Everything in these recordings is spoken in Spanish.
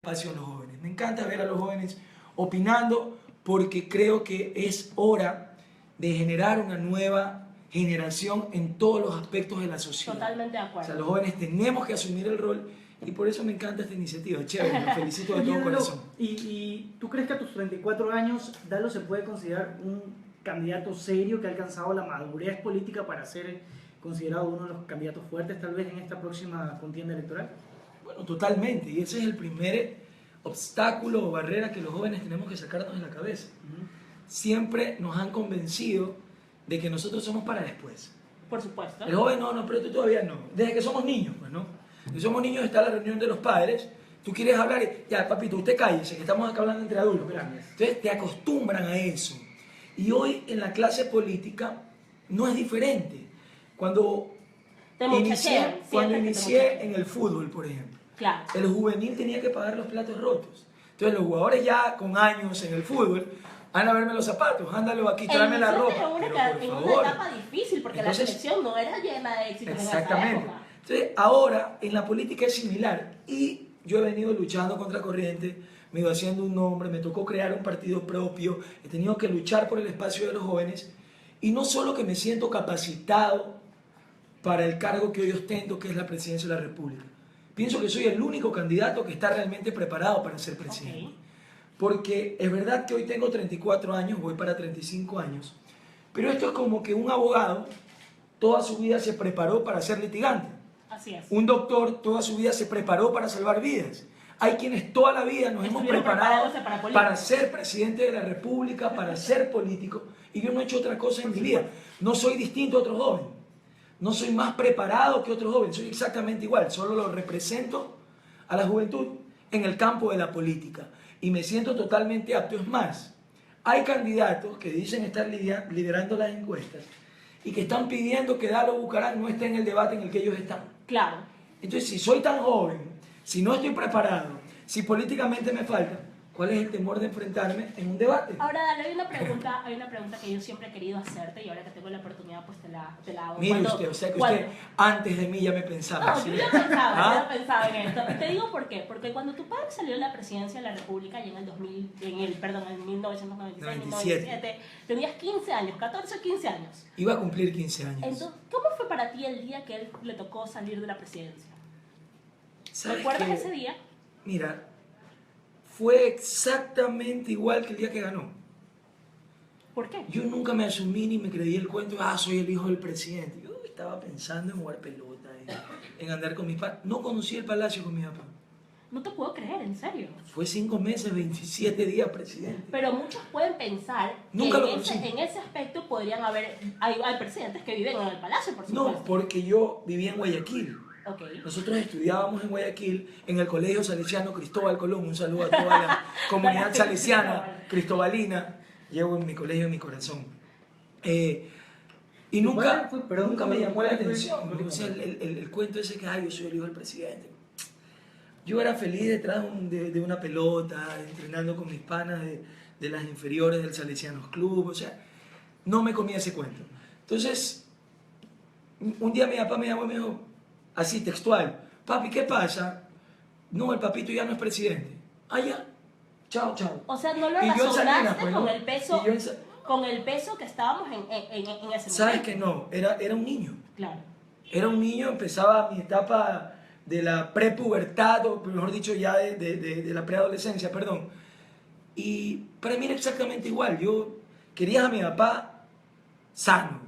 espacio a los jóvenes. Me encanta ver a los jóvenes opinando porque creo que es hora de generar una nueva generación en todos los aspectos de la sociedad. Totalmente de acuerdo. O sea, los jóvenes tenemos que asumir el rol y por eso me encanta esta iniciativa. Chévere, lo felicito de todo corazón. ¿Y tú crees que a tus 34 años Dalo se puede considerar un candidato serio que ha alcanzado la madurez política para ser considerado uno de los candidatos fuertes tal vez en esta próxima contienda electoral? Bueno, totalmente, y ese es el primer obstáculo o barrera que los jóvenes tenemos que sacarnos de la cabeza. Siempre nos han convencido de que nosotros somos para después. Por supuesto. El joven no, pero tú todavía no. Desde que somos niños, pues no. Desde que somos niños está la reunión de los padres, tú quieres hablar y, ya papito, usted cállese, que estamos acá hablando entre adultos. Entonces te acostumbran a eso. Y hoy en la clase política no es diferente. Cuando inicié en el fútbol, por ejemplo, claro, el juvenil tenía que pagar los platos rotos. Entonces los jugadores ya con años en el fútbol, van a verme los zapatos, ándalo aquí, tráeme la ropa. En una etapa difícil, porque entonces, la selección no era llena de éxitos. Exactamente. En esa época. Entonces ahora en la política es similar y yo he venido luchando contra corriente, me he ido haciendo un nombre, me tocó crear un partido propio, he tenido que luchar por el espacio de los jóvenes y no solo que me siento capacitado para el cargo que hoy ostento, que es la presidencia de la República. Pienso que soy el único candidato que está realmente preparado para ser presidente. Okay. Porque es verdad que hoy tengo 34 años, voy para 35 años, pero esto es como que un abogado toda su vida se preparó para ser litigante. Así es. Un doctor toda su vida se preparó para salvar vidas. Hay quienes toda la vida nos hemos preparado para ser presidente de la República, para ser político, y yo no he hecho otra cosa en mi vida. No soy distinto a otros jóvenes. No soy más preparado que otros jóvenes, soy exactamente igual, solo lo represento a la juventud en el campo de la política y me siento totalmente apto. Es más, hay candidatos que dicen estar liderando las encuestas y que están pidiendo que Dalo Bucaram no esté en el debate en el que ellos están. Claro. Entonces, si soy tan joven, si no estoy preparado, si políticamente me falta, ¿cuál es el temor de enfrentarme en un debate? Ahora, Dale, hay una pregunta que yo siempre he querido hacerte y ahora que tengo la oportunidad, pues te la hago. Mire usted, o sea que usted antes de mí ya me pensaba. No, ¿sí? Yo ya pensaba en esto. Y te digo por qué. Porque cuando tu padre salió de la presidencia de la República, y en el 1997, tenías 15 años, 14 o 15 años. Iba a cumplir 15 años. Entonces, ¿cómo fue para ti el día que él le tocó salir de la presidencia? ¿Recuerdas ese día? Mira, fue exactamente igual que el día que ganó. ¿Por qué? Yo nunca me asumí ni me creí el cuento, soy el hijo del presidente. Yo estaba pensando en jugar pelota, en andar con mis padres. No conocí el palacio con mi papá. No te puedo creer, en serio. Fue 5 meses, 27 días presidente. Pero muchos pueden pensar nunca que en ese aspecto podrían haber... Hay presidentes que viven en el palacio, por supuesto. No, porque yo vivía en Guayaquil. Okay. Nosotros estudiábamos en Guayaquil, en el Colegio Salesiano Cristóbal Colón. Un saludo a toda la comunidad salesiana, cristobalina. Llevo en mi colegio en mi corazón. Y nunca me llamó la atención. O sea, el cuento ese que yo soy el hijo del presidente. Yo era feliz detrás de una pelota, entrenando con mis panas de las inferiores del Salesianos Club. O sea, no me comía ese cuento. Entonces, un día mi papá me llamó y me dijo, así textual, papi, ¿qué pasa? No, el papito ya no es presidente. Ya. Chao. O sea, no lo razonaste pues, con el peso, con el peso que estábamos en ese momento. ¿Sabes que no? Era un niño. Claro. Era un niño, empezaba mi etapa de la prepubertad, o mejor dicho, ya de la preadolescencia, perdón. Y para mí era exactamente igual. Yo quería a mi papá sano.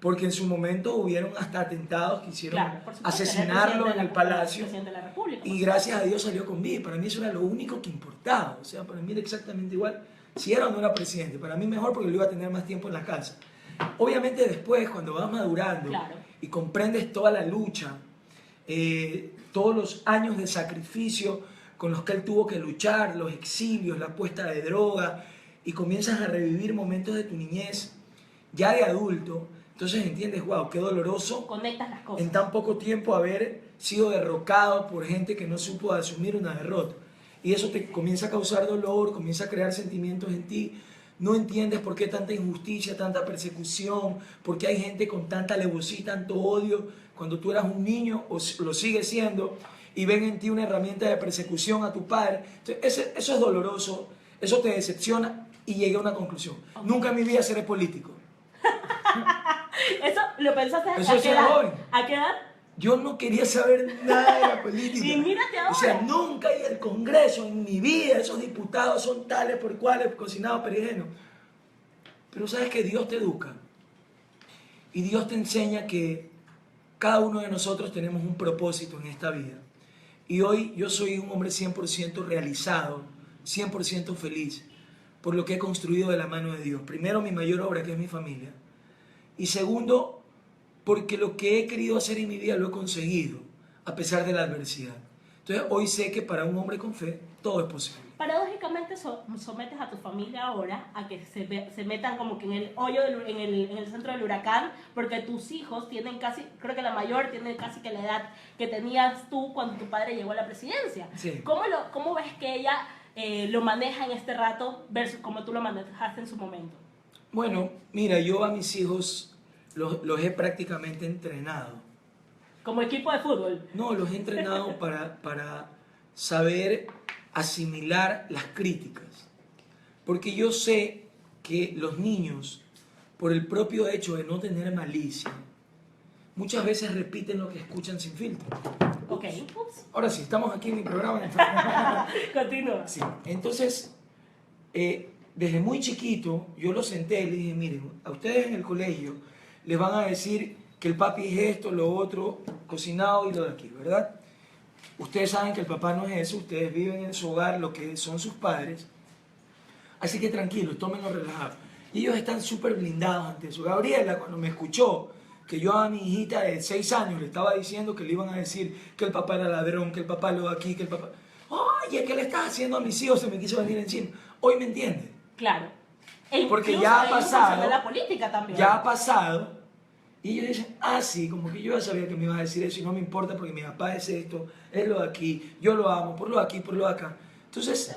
Porque en su momento hubieron hasta atentados que hicieron asesinarlo en el palacio. Y gracias a Dios salió con vida. Para mí eso era lo único que importaba. O sea, para mí era exactamente igual si era o no era presidente. Para mí mejor porque lo iba a tener más tiempo en la casa. Obviamente después, cuando vas madurando y comprendes toda la lucha, todos los años de sacrificio con los que él tuvo que luchar, los exilios, la puesta de droga, y comienzas a revivir momentos de tu niñez ya de adulto. Entonces entiendes, wow, qué doloroso. Conectas las cosas. En tan poco tiempo haber sido derrocado por gente que no supo asumir una derrota. Y eso te comienza a causar dolor, comienza a crear sentimientos en ti. No entiendes por qué tanta injusticia, tanta persecución, por qué hay gente con tanta alevosía y tanto odio cuando tú eras un niño o lo sigues siendo. y ven en ti una herramienta de persecución a tu padre. Entonces, eso es doloroso, eso te decepciona y llegué a una conclusión. Ok. Nunca en mi vida seré político. ¿Eso lo pensaste Eso a es qué edad? joven. ¿A qué edad? Yo no quería saber nada de la política. Y mírate ahora. O sea, nunca hay el Congreso en mi vida, esos diputados son tales por cuales, cocinados peregrinos. Pero sabes que Dios te educa y Dios te enseña que cada uno de nosotros tenemos un propósito en esta vida. Y hoy yo soy un hombre 100% realizado, 100% feliz por lo que he construido de la mano de Dios. Primero, mi mayor obra, que es mi familia. Y segundo, porque lo que he querido hacer en mi vida lo he conseguido, a pesar de la adversidad. Entonces, hoy sé que para un hombre con fe, todo es posible. Paradójicamente sometes a tu familia ahora a que se metan como que en el hoyo, en el centro del huracán, porque tus hijos tienen casi, creo que la mayor tiene casi que la edad que tenías tú cuando tu padre llegó a la presidencia. Sí. ¿Cómo ves que ella lo maneja en este rato versus como tú lo manejaste en su momento? Bueno, mira, yo a mis hijos los he prácticamente entrenado. Como equipo de fútbol. No, los he entrenado para saber asimilar las críticas. Porque yo sé que los niños, por el propio hecho de no tener malicia, muchas veces repiten lo que escuchan sin filtro. Ok. Ups. Ahora sí, estamos aquí en mi programa. Continúa. Sí. Entonces, desde muy chiquito, yo los senté y les dije, miren, a ustedes en el colegio les van a decir que el papi es esto, lo otro, cocinado y lo de aquí, ¿verdad? Ustedes saben que el papá no es eso, ustedes viven en su hogar lo que son sus padres. Así que tranquilos, tómenlo relajado. Y ellos están súper blindados ante eso. Gabriela, cuando me escuchó que yo a mi hijita de 6 años le estaba diciendo que le iban a decir que el papá era ladrón, que el papá lo de aquí, que el papá... Oye, ¿qué le estás haciendo a mis hijos? Se me quiso venir encima. Hoy me entiende. Claro. Porque incluso ya ha ellos pasado. funcionan la política también. Ya ha pasado. Y ellos dicen, ah, sí, como que yo ya sabía que me iba a decir eso y no me importa porque mi papá es esto, es lo de aquí, yo lo amo, por lo de aquí, por lo de acá. Entonces,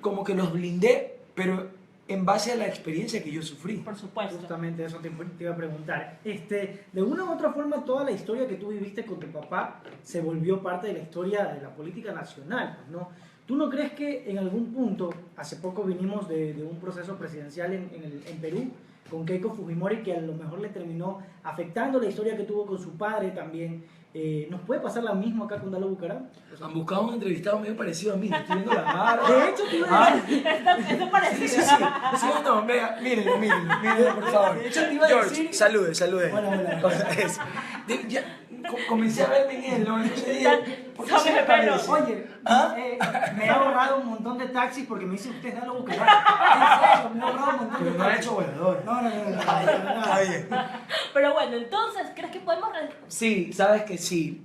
como que los blindé, pero en base a la experiencia que yo sufrí. Por supuesto. Justamente eso te iba a preguntar. De una u otra forma, toda la historia que tú viviste con tu papá se volvió parte de la historia de la política nacional, pues, ¿no? ¿Tú no crees que en algún punto, hace poco vinimos de un proceso presidencial en Perú, con Keiko Fujimori, que a lo mejor le terminó afectando la historia que tuvo con su padre también? ¿Nos puede pasar lo mismo acá con Dalo Bucaram? Han buscado un entrevistado medio parecido a mí, estoy viendo la barba. De hecho, te iba a decir... Esto parecido. Sí, sí, sí. Sí, no, vea, mírenlo, por favor. De hecho, te iba a George, decir... salude. Hola. Ya, comencé a verme en él, ¿no? Entonces dije, ¿por qué se me Sabe pelo. parece? Oye, ¿Ah? me he ahorrado un montón de taxis porque me dice usted Dalo Bucaram. En serio, me he ahorrado un montón de Pero no ha taxis. hecho volador. No. Está bien. Pero bueno, entonces, ¿crees que podemos... Sí, sabes que sí.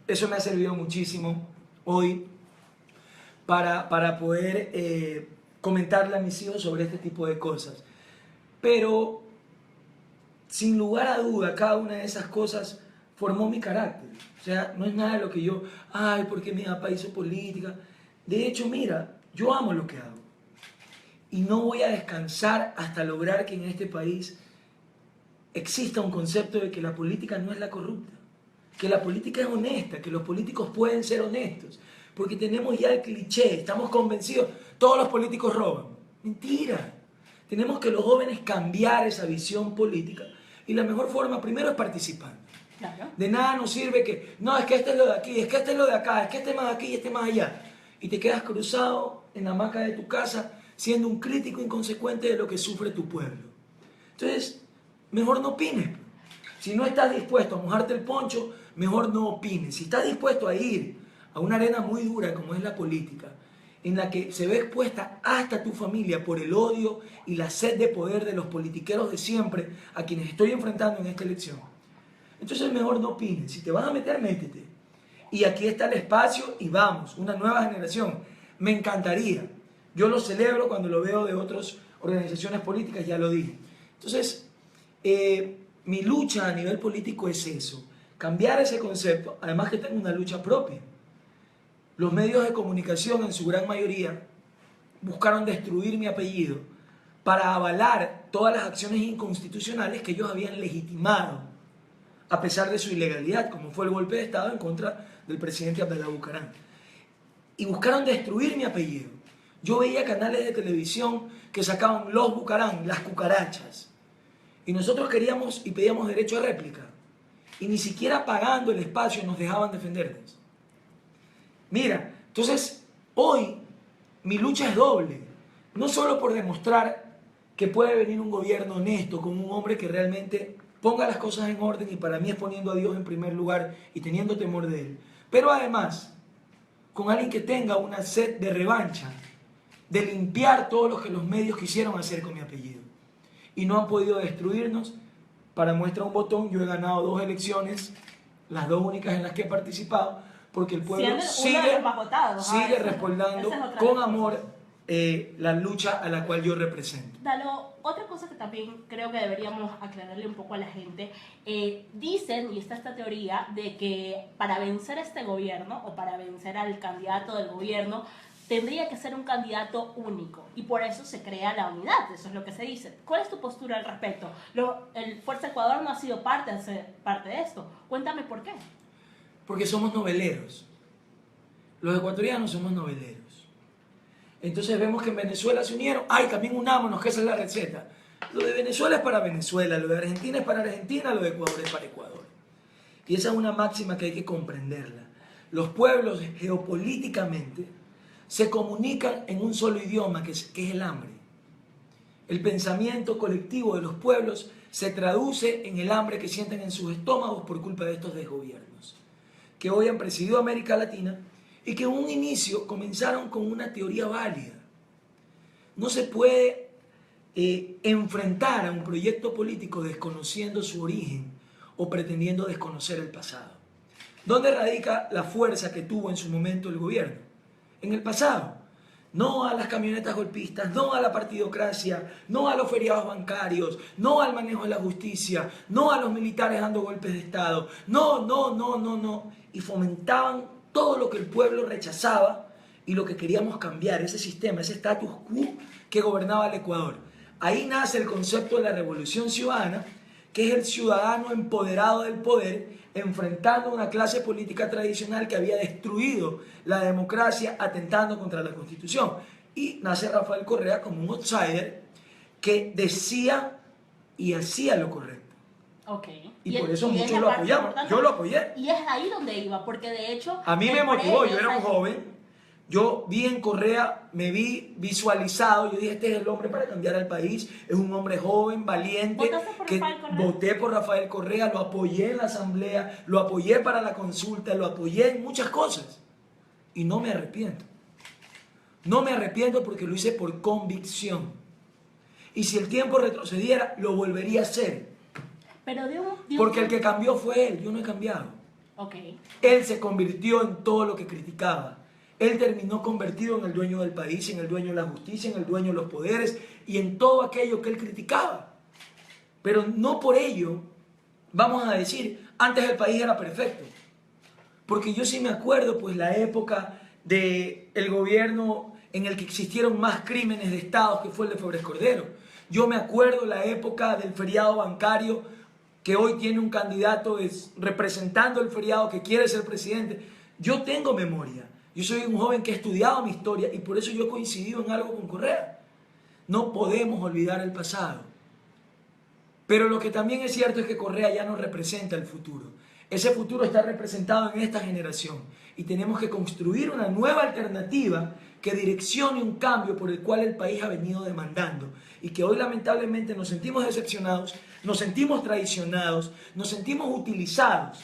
Eso me ha servido muchísimo hoy para poder comentarle a mis hijos sobre este tipo de cosas. Pero, sin lugar a duda, cada una de esas cosas formó mi carácter. O sea, no es nada de lo que yo, ay, porque mi papá hizo política. De hecho, mira, yo amo lo que hago. Y no voy a descansar hasta lograr que en este país exista un concepto de que la política no es la corrupta, que la política es honesta, que los políticos pueden ser honestos, porque tenemos ya el cliché, estamos convencidos, todos los políticos roban. Mentira. Tenemos que los jóvenes cambiar esa visión política y la mejor forma primero es participando. Claro. De nada nos sirve que, no, es que este es lo de aquí, es que este es lo de acá, es que este más aquí y este más allá. Y te quedas cruzado en la hamaca de tu casa siendo un crítico inconsecuente de lo que sufre tu pueblo. Entonces, mejor no opines. Si no estás dispuesto a mojarte el poncho, mejor no opines. Si estás dispuesto a ir a una arena muy dura como es la política, en la que se ve expuesta hasta tu familia por el odio y la sed de poder de los politiqueros de siempre a quienes estoy enfrentando en esta elección, entonces mejor no opines. Si te vas a meter, métete. Y aquí está el espacio y vamos, una nueva generación. Me encantaría. Yo lo celebro cuando lo veo de otras organizaciones políticas, ya lo dije. Entonces, mi lucha a nivel político es eso, cambiar ese concepto, además que tengo una lucha propia. Los medios de comunicación, en su gran mayoría, buscaron destruir mi apellido para avalar todas las acciones inconstitucionales que ellos habían legitimado a pesar de su ilegalidad, como fue el golpe de Estado en contra del presidente Abdalá Bucaram. Y buscaron destruir mi apellido. Yo veía canales de televisión que sacaban los Bucaram, las cucarachas. Y nosotros queríamos y pedíamos derecho a réplica. Y ni siquiera pagando el espacio nos dejaban defendernos. Mira, entonces hoy mi lucha es doble. No solo por demostrar que puede venir un gobierno honesto, con un hombre que realmente ponga las cosas en orden, y para mí es poniendo a Dios en primer lugar y teniendo temor de Él. Pero además, con alguien que tenga una sed de revancha, de limpiar todo lo que los medios quisieron hacer con mi apellido. Y no han podido destruirnos. Para muestra un botón, yo he ganado 2 elecciones, las 2 únicas en las que he participado, porque el pueblo sigue respaldando con amor la lucha a la cual yo represento. Dalo, otra cosa que también creo que deberíamos aclararle un poco a la gente, dicen, y está esta teoría, de que para vencer a este gobierno, o para vencer al candidato del gobierno, tendría que ser un candidato único, y por eso se crea la unidad, eso es lo que se dice. ¿Cuál es tu postura al respecto? El Fuerza Ecuador no ha sido parte de esto. Cuéntame por qué. Porque somos noveleros. Los ecuatorianos somos noveleros. Entonces vemos que en Venezuela se unieron. ¡Ay, también unámonos, que esa es la receta! Lo de Venezuela es para Venezuela, lo de Argentina es para Argentina, lo de Ecuador es para Ecuador. Y esa es una máxima que hay que comprenderla. Los pueblos geopolíticamente se comunican en un solo idioma, que es el hambre. El pensamiento colectivo de los pueblos se traduce en el hambre que sienten en sus estómagos por culpa de estos desgobiernos, que hoy han presidido América Latina y que en un inicio comenzaron con una teoría válida. No se puede enfrentar a un proyecto político desconociendo su origen o pretendiendo desconocer el pasado. ¿Dónde radica la fuerza que tuvo en su momento el gobierno? En el pasado. No a las camionetas golpistas, no a la partidocracia, no a los feriados bancarios, no al manejo de la justicia, no a los militares dando golpes de Estado, no. Y fomentaban todo lo que el pueblo rechazaba y lo que queríamos cambiar, ese sistema, ese status quo que gobernaba el Ecuador. Ahí nace el concepto de la revolución ciudadana, que es el ciudadano empoderado del poder, enfrentando una clase política tradicional que había destruido la democracia, atentando contra la Constitución. Y nace Rafael Correa como un outsider que decía y hacía lo correcto. Okay. Y por eso muchos lo apoyamos. Yo lo apoyé. Y es ahí donde iba, porque de hecho... A mí me motivó, yo era un joven. Yo vi en Correa, me vi visualizado, yo dije, este es el hombre para cambiar al país, es un hombre joven, valiente. ¿Votaste por Rafael Correa? Voté por Rafael Correa, lo apoyé en la asamblea, lo apoyé para la consulta, lo apoyé en muchas cosas. Y no me arrepiento. No me arrepiento porque lo hice por convicción. Y si el tiempo retrocediera, lo volvería a hacer. Pero porque el que cambió fue él, yo no he cambiado. Okay. Él se convirtió en todo lo que criticaba. Él terminó convertido en el dueño del país, en el dueño de la justicia, en el dueño de los poderes y en todo aquello que él criticaba. Pero no por ello vamos a decir, antes el país era perfecto. Porque yo sí me acuerdo, pues, la época del gobierno en el que existieron más crímenes de Estado, que fue el de Febres Cordero. Yo me acuerdo la época del feriado bancario, que hoy tiene un candidato representando el feriado que quiere ser presidente. Yo tengo memoria. Yo soy un joven que ha estudiado mi historia y por eso yo he coincidido en algo con Correa. No podemos olvidar el pasado. Pero lo que también es cierto es que Correa ya no representa el futuro. Ese futuro está representado en esta generación y tenemos que construir una nueva alternativa que direccione un cambio por el cual el país ha venido demandando y que hoy lamentablemente nos sentimos decepcionados, nos sentimos traicionados, nos sentimos utilizados.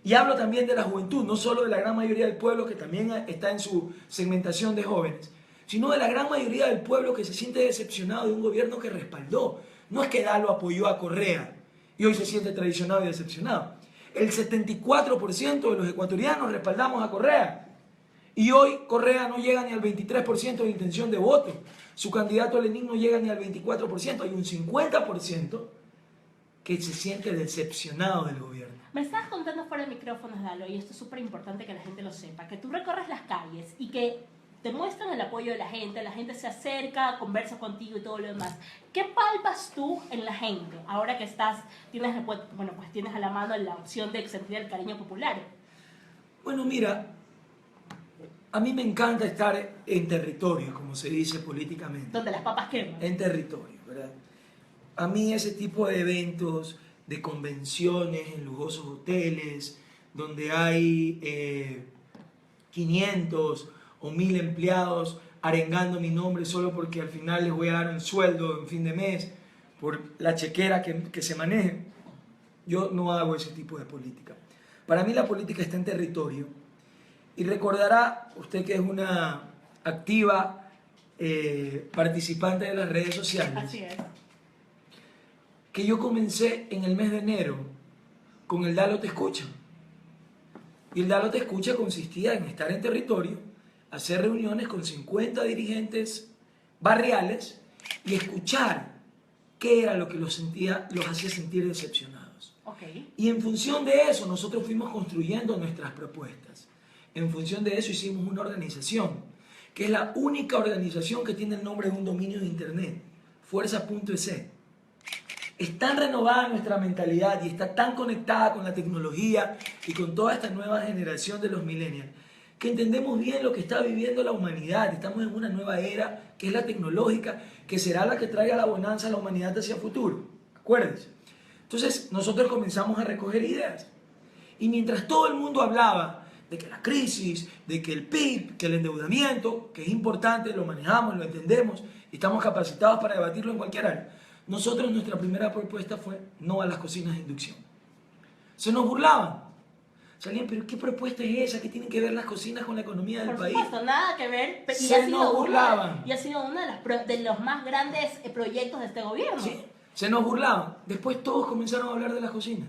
Y hablo también de la juventud, no solo de la gran mayoría del pueblo que también está en su segmentación de jóvenes, sino de la gran mayoría del pueblo que se siente decepcionado de un gobierno que respaldó. No es que Dalo apoyó a Correa y hoy se siente traicionado y decepcionado. El 74% de los ecuatorianos respaldamos a Correa. Y hoy Correa no llega ni al 23% de intención de voto. Su candidato Lenín no llega ni al 24%. Hay un 50% que se siente decepcionado del gobierno. Me estabas contando fuera de micrófonos, Dalo, y esto es súper importante que la gente lo sepa, que tú recorres las calles y que te muestran el apoyo de la gente se acerca, conversa contigo y todo lo demás. ¿Qué palpas tú en la gente ahora que tienes, bueno, pues tienes a la mano la opción de sentir el cariño popular? Bueno, mira, a mí me encanta estar en territorio, como se dice políticamente. Donde las papas queman. En territorio, ¿verdad? A mí ese tipo de eventos, de convenciones en lujosos hoteles, donde hay 500 o 1000 empleados arengando mi nombre solo porque al final les voy a dar un sueldo en fin de mes por la chequera que se maneje. Yo no hago ese tipo de política. Para mí la política está en territorio. Y recordará usted que es una activa participante de las redes sociales. Así es. Que yo comencé en el mes de enero con el Dalo Te Escucha. Y el Dalo Te Escucha consistía en estar en territorio, hacer reuniones con 50 dirigentes barriales y escuchar qué era lo que los hacía sentir decepcionados. Okay. Y en función de eso nosotros fuimos construyendo nuestras propuestas. En función de eso hicimos una organización, que es la única organización que tiene el nombre de un dominio de internet, fuerza.es. Es tan renovada nuestra mentalidad y está tan conectada con la tecnología y con toda esta nueva generación de los millennials, que entendemos bien lo que está viviendo la humanidad. Estamos en una nueva era, que es la tecnológica, que será la que traiga la bonanza a la humanidad hacia el futuro. Acuérdense. Entonces, nosotros comenzamos a recoger ideas. Y mientras todo el mundo hablaba de que la crisis, de que el PIB, que el endeudamiento, que es importante, lo manejamos, lo entendemos y estamos capacitados para debatirlo en cualquier área, nosotros, nuestra primera propuesta fue no a las cocinas de inducción. Se nos burlaban. Salían, pero ¿qué propuesta es esa? ¿Qué tienen que ver las cocinas con la economía del país? Por supuesto, nada que ver. Se nos burlaban. Y ha sido uno de los más grandes proyectos de este gobierno. Sí, se nos burlaban. Después todos comenzaron a hablar de las cocinas.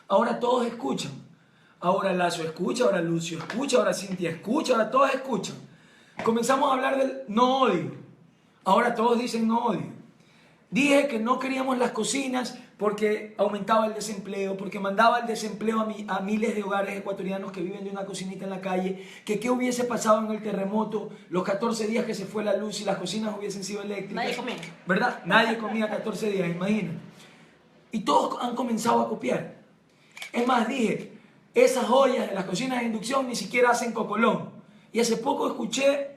Ahora todos escuchan. Ahora Lazo escucha, ahora Lucio escucha, ahora Cintia escucha, ahora todos escuchan. Comenzamos a hablar del no odio. Ahora todos dicen no odio. Dije que no queríamos las cocinas porque aumentaba el desempleo, porque mandaba el desempleo a miles de hogares ecuatorianos que viven de una cocinita en la calle, que qué hubiese pasado en el terremoto, los 14 días que se fue la luz y las cocinas hubiesen sido eléctricas. Nadie comía. ¿Verdad? Nadie comía 14 días, imagina. Y todos han comenzado a copiar. Es más, dije, esas joyas de las cocinas de inducción ni siquiera hacen cocolón. Y hace poco escuché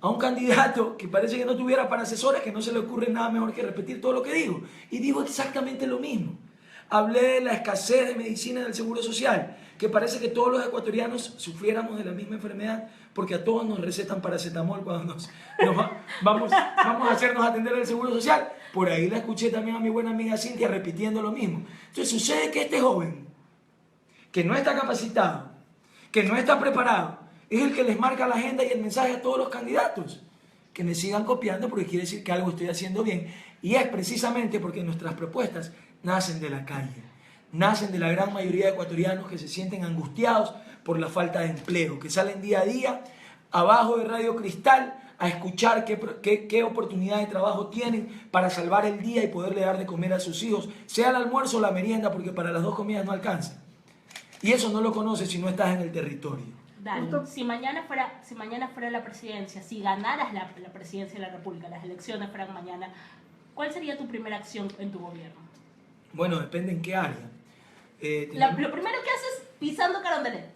a un candidato que parece que no tuviera para asesores, que no se le ocurre nada mejor que repetir todo lo que digo. Y digo exactamente lo mismo. Hablé de la escasez de medicina del Seguro Social, que parece que todos los ecuatorianos sufriéramos de la misma enfermedad, porque a todos nos recetan paracetamol cuando vamos a hacernos atender el Seguro Social. Por ahí la escuché también a mi buena amiga Cintia repitiendo lo mismo. Entonces sucede que este joven, que no está capacitado, que no está preparado, es el que les marca la agenda y el mensaje a todos los candidatos. Que me sigan copiando porque quiere decir que algo estoy haciendo bien. Y es precisamente porque nuestras propuestas nacen de la calle. Nacen de la gran mayoría de ecuatorianos que se sienten angustiados por la falta de empleo. Que salen día a día abajo de Radio Cristal a escuchar qué oportunidad de trabajo tienen para salvar el día y poderle dar de comer a sus hijos. Sea el almuerzo o la merienda, porque para las dos comidas no alcanza. Y eso no lo conoces si no estás en el territorio. Dale, si mañana fuera la presidencia, si ganaras la presidencia de la República, las elecciones fueran mañana, ¿cuál sería tu primera acción en tu gobierno? Bueno, depende en qué área. Lo primero que haces pisando Carondelet.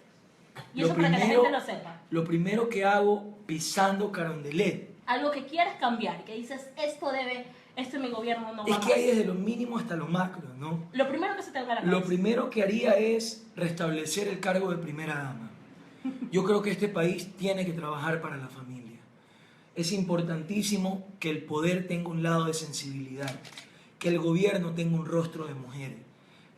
Y eso para que la gente lo sepa. Lo primero que hago pisando Carondelet. Algo que quieras cambiar, que dices, esto en mi gobierno no va Es que hay desde lo mínimo hasta lo macro, ¿no? Lo primero que se te venga a la cabeza. Lo primero que haría es restablecer el cargo de primera dama. Yo creo que este país tiene que trabajar para la familia. Es importantísimo que el poder tenga un lado de sensibilidad, que el gobierno tenga un rostro de mujer.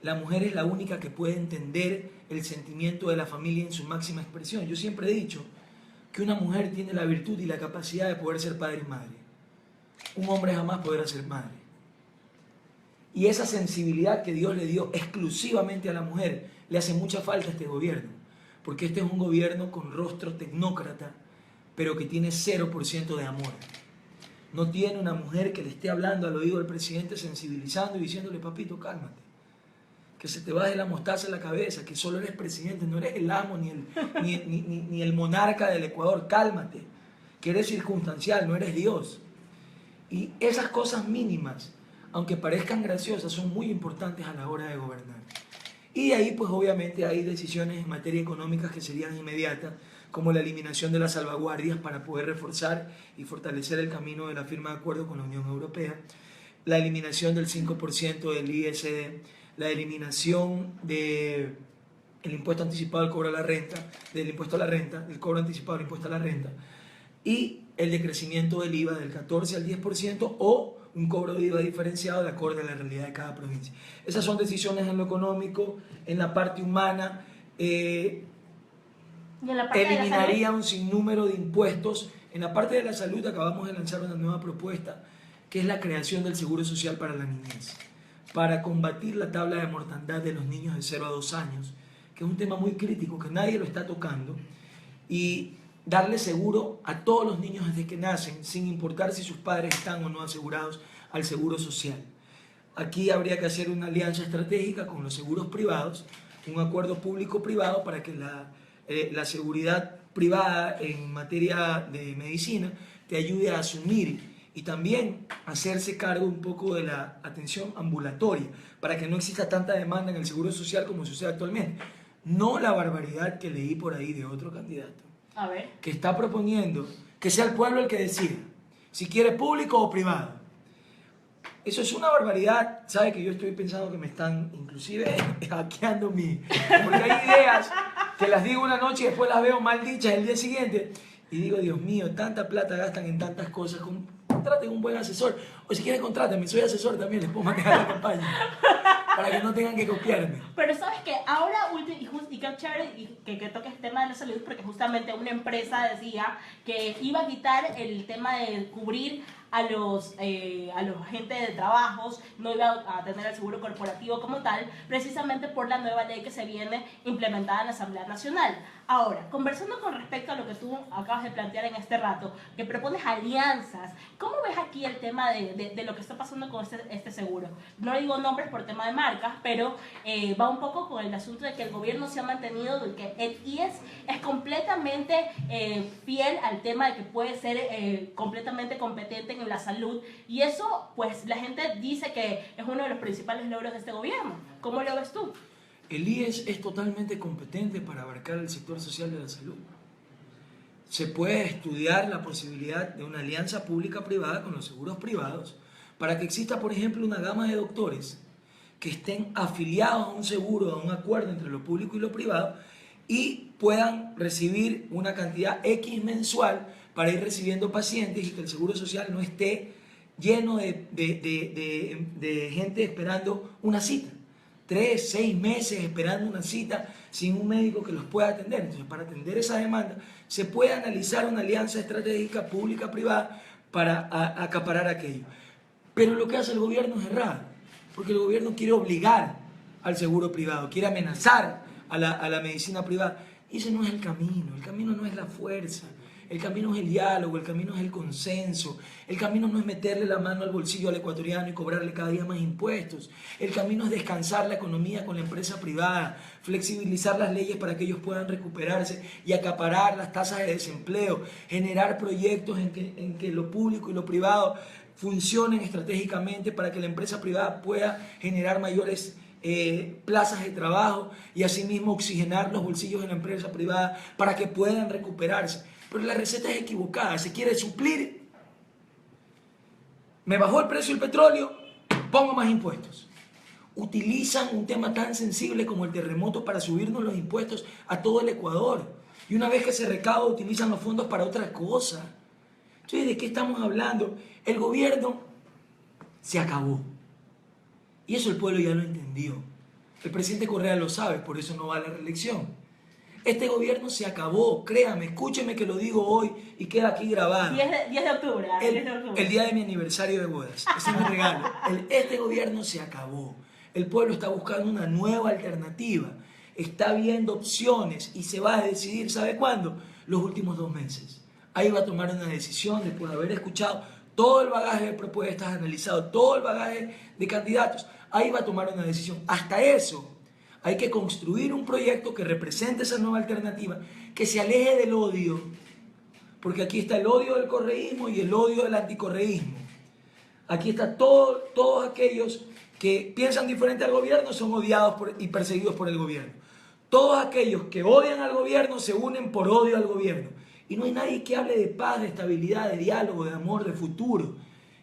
La mujer es la única que puede entender el sentimiento de la familia en su máxima expresión. Yo siempre he dicho que una mujer tiene la virtud y la capacidad de poder ser padre y madre. Un hombre jamás podrá ser madre. Y esa sensibilidad que Dios le dio exclusivamente a la mujer le hace mucha falta a este gobierno. Porque este es un gobierno con rostro tecnócrata, pero que tiene 0% de amor. No tiene una mujer que le esté hablando al oído del presidente, sensibilizando y diciéndole, papito, cálmate. Que se te baje la mostaza en la cabeza, que solo eres presidente, no eres el amo ni el monarca del Ecuador, cálmate. que eres circunstancial, no eres Dios. Y esas cosas mínimas, aunque parezcan graciosas, son muy importantes a la hora de gobernar. Y ahí pues obviamente hay decisiones en materia económica que serían inmediatas, como la eliminación de las salvaguardias para poder reforzar y fortalecer el camino de la firma de acuerdo con la Unión Europea, la eliminación del 5% del ISD, la eliminación del impuesto anticipado del cobro a la renta, del impuesto a la renta, del cobro anticipado del impuesto a la renta, y el decrecimiento del IVA del 14 al 10% o un cobro de IVA diferenciado de acuerdo a la realidad de cada provincia. Esas son decisiones en lo económico, en la parte humana. ¿Y en la parte Eliminaría un sinnúmero de impuestos. En la parte de la salud acabamos de lanzar una nueva propuesta, que es la creación del Seguro Social para la niñez, para combatir la tabla de mortandad de los niños de 0 a 2 años, que es un tema muy crítico, que nadie lo está tocando, y darle seguro a todos los niños desde que nacen, sin importar si sus padres están o no asegurados al seguro social. Aquí habría que hacer una alianza estratégica con los seguros privados, un acuerdo público-privado para que la seguridad privada en materia de medicina te ayude a asumir y también hacerse cargo un poco de la atención ambulatoria para que no exista tanta demanda en el seguro social como sucede actualmente. No la barbaridad que leí por ahí de otro candidato, A ver. que está proponiendo que sea el pueblo el que decida si quiere público o privado. Eso es una barbaridad. Sabe que yo estoy pensando que me están inclusive hackeando porque hay ideas que las digo una noche y después las veo mal dichas el día siguiente y digo, Dios mío, tanta plata gastan en tantas cosas. Contraten un buen asesor, o si quieren contrátenme, soy asesor también, les puedo manejar la campaña para que no tengan que copiarme. Pero sabes que ahora, y qué chévere que toques el tema de la salud, porque justamente una empresa decía que iba a quitar el tema de cubrir a los agentes de trabajos, no iba a tener el seguro corporativo como tal, precisamente por la nueva ley que se viene implementada en la Asamblea Nacional. Ahora, conversando con respecto a lo que tú acabas de plantear en este rato, que propones alianzas, ¿cómo ves aquí el tema de lo que está pasando con este seguro? No digo nombres por tema de marcas, pero va un poco con el asunto de que el gobierno se ha mantenido, de que el IES es completamente fiel al tema de que puede ser completamente competente en la salud, y eso pues la gente dice que es uno de los principales logros de este gobierno. ¿Cómo lo ves tú? El IES es totalmente competente para abarcar el sector social de la salud. Se puede estudiar la posibilidad de una alianza pública-privada con los seguros privados para que exista, por ejemplo, una gama de doctores que estén afiliados a un seguro, a un acuerdo entre lo público y lo privado y puedan recibir una cantidad X mensual para ir recibiendo pacientes y que el seguro social no esté lleno de gente esperando una cita. 3, 6 meses esperando una cita sin un médico que los pueda atender. Entonces, para atender esa demanda, se puede analizar una alianza estratégica pública-privada para acaparar aquello. Pero lo que hace el gobierno es errado, porque el gobierno quiere obligar al seguro privado, quiere amenazar a la medicina privada. Y ese no es el camino no es la fuerza. El camino es el diálogo, el camino es el consenso, el camino no es meterle la mano al bolsillo al ecuatoriano y cobrarle cada día más impuestos. El camino es descansar la economía con la empresa privada, flexibilizar las leyes para que ellos puedan recuperarse y acaparar las tasas de desempleo, generar proyectos en que lo público y lo privado funcionen estratégicamente para que la empresa privada pueda generar mayores plazas de trabajo y asimismo oxigenar los bolsillos de la empresa privada para que puedan recuperarse. Pero la receta es equivocada, se quiere suplir. Me bajó el precio del petróleo, pongo más impuestos. Utilizan un tema tan sensible como el terremoto para subirnos los impuestos a todo el Ecuador. Y una vez que se recauda, utilizan los fondos para otra cosa. Entonces, ¿de qué estamos hablando? El gobierno se acabó. Y eso el pueblo ya lo entendió. El presidente Correa lo sabe, por eso no va a la reelección. Este gobierno se acabó, créame, escúcheme que lo digo hoy y queda aquí grabado. 10 de octubre. El día de mi aniversario de bodas, ese es mi regalo. Este gobierno se acabó. El pueblo está buscando una nueva alternativa, está viendo opciones y se va a decidir, ¿sabe cuándo? Los últimos 2 meses. Ahí va a tomar una decisión después de haber escuchado todo el bagaje de propuestas, analizado todo el bagaje de candidatos. Ahí va a tomar una decisión. Hasta eso hay que construir un proyecto que represente esa nueva alternativa, que se aleje del odio, porque aquí está el odio del correísmo y el odio del anticorreísmo. Aquí está todos aquellos que piensan diferente al gobierno son odiados y perseguidos por el gobierno. Todos aquellos que odian al gobierno se unen por odio al gobierno. Y no hay nadie que hable de paz, de estabilidad, de diálogo, de amor, de futuro.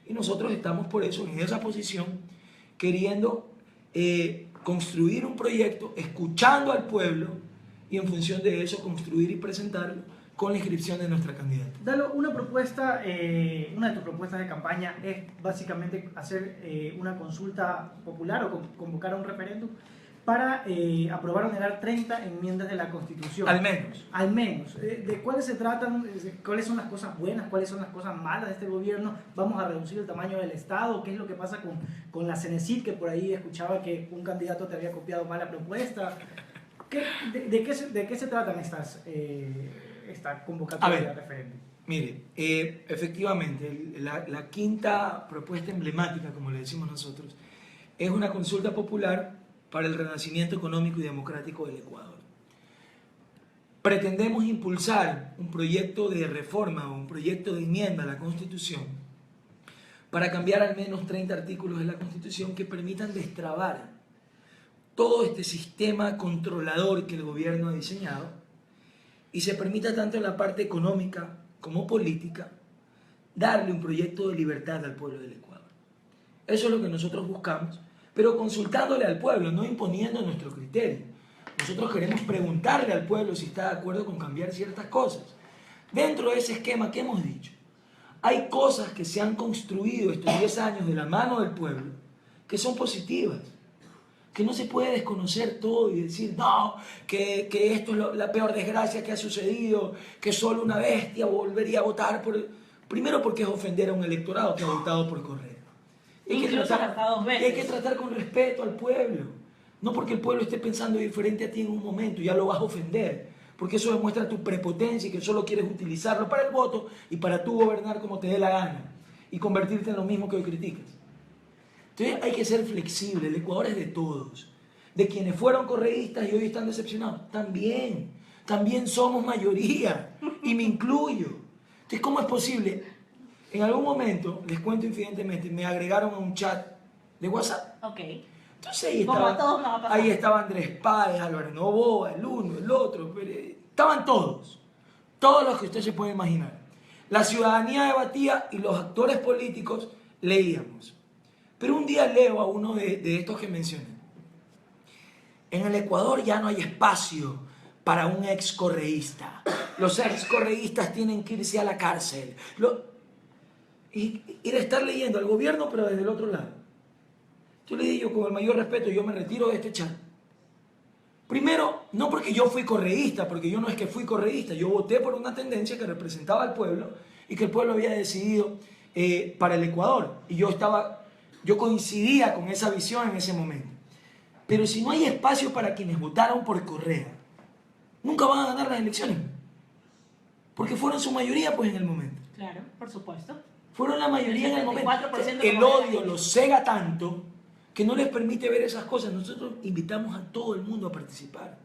Y nosotros estamos por eso en esa posición, queriendo construir un proyecto, escuchando al pueblo y en función de eso construir y presentarlo con la inscripción de nuestra candidata. Dalo, una propuesta, una de tus propuestas de campaña es básicamente hacer una consulta popular o convocar a un referéndum para aprobar o negar 30 enmiendas de la Constitución. Al menos. Al menos. ¿De cuáles se tratan? ¿Cuáles son las cosas buenas? ¿Cuáles son las cosas malas de este gobierno? ¿Vamos a reducir el tamaño del Estado? ¿Qué es lo que pasa con la Cenecit? Que por ahí escuchaba que un candidato te había copiado mal la propuesta. ¿De qué se tratan esta convocatoria de referéndum? Mire, efectivamente, la quinta propuesta emblemática, como le decimos nosotros, es una consulta popular para el renacimiento económico y democrático del Ecuador. Pretendemos impulsar un proyecto de reforma o un proyecto de enmienda a la Constitución para cambiar al menos 30 artículos de la Constitución que permitan destrabar todo este sistema controlador que el gobierno ha diseñado y se permita tanto en la parte económica como política darle un proyecto de libertad al pueblo del Ecuador. Eso es lo que nosotros buscamos, pero consultándole al pueblo, no imponiendo nuestro criterio. Nosotros queremos preguntarle al pueblo si está de acuerdo con cambiar ciertas cosas. Dentro de ese esquema que hemos dicho, hay cosas que se han construido estos 10 años de la mano del pueblo que son positivas, que no se puede desconocer todo y decir, no, que esto es la peor desgracia que ha sucedido, que solo una bestia volvería a votar por... Primero porque es ofender a un electorado que ha votado por correo. Hay que tratar con respeto al pueblo. No porque el pueblo esté pensando diferente a ti en un momento, ya lo vas a ofender. Porque eso demuestra tu prepotencia y que solo quieres utilizarlo para el voto y para tú gobernar como te dé la gana. Y convertirte en lo mismo que hoy criticas. Entonces hay que ser flexible. El Ecuador es de todos. De quienes fueron correístas y hoy están decepcionados. También somos mayoría. Y me incluyo. Entonces, ¿cómo es posible? En algún momento, les cuento infidentemente, me agregaron a un chat de WhatsApp. Ok. Entonces Ahí estaba Andrés Páez, Álvaro Noboa, el uno, el otro. Estaban todos los que usted se puede imaginar. La ciudadanía debatía y los actores políticos leíamos. Pero un día leo a uno de estos que mencioné. En el Ecuador ya no hay espacio para un excorreísta. Los excorreístas tienen que irse a la cárcel. Y de estar leyendo al gobierno, pero desde el otro lado. Yo le digo, con el mayor respeto, yo me retiro de este chat. Primero, no porque yo fui correísta, porque yo no es que fui correísta, yo voté por una tendencia que representaba al pueblo y que el pueblo había decidido para el Ecuador. Y yo coincidía con esa visión en ese momento. Pero si no hay espacio para quienes votaron por Correa, nunca van a ganar las elecciones. Porque fueron su mayoría, pues, en el momento. Claro, por supuesto. Fueron la mayoría en el momento. El como odio los cega tanto que no les permite ver esas cosas. Nosotros invitamos a todo el mundo a participar,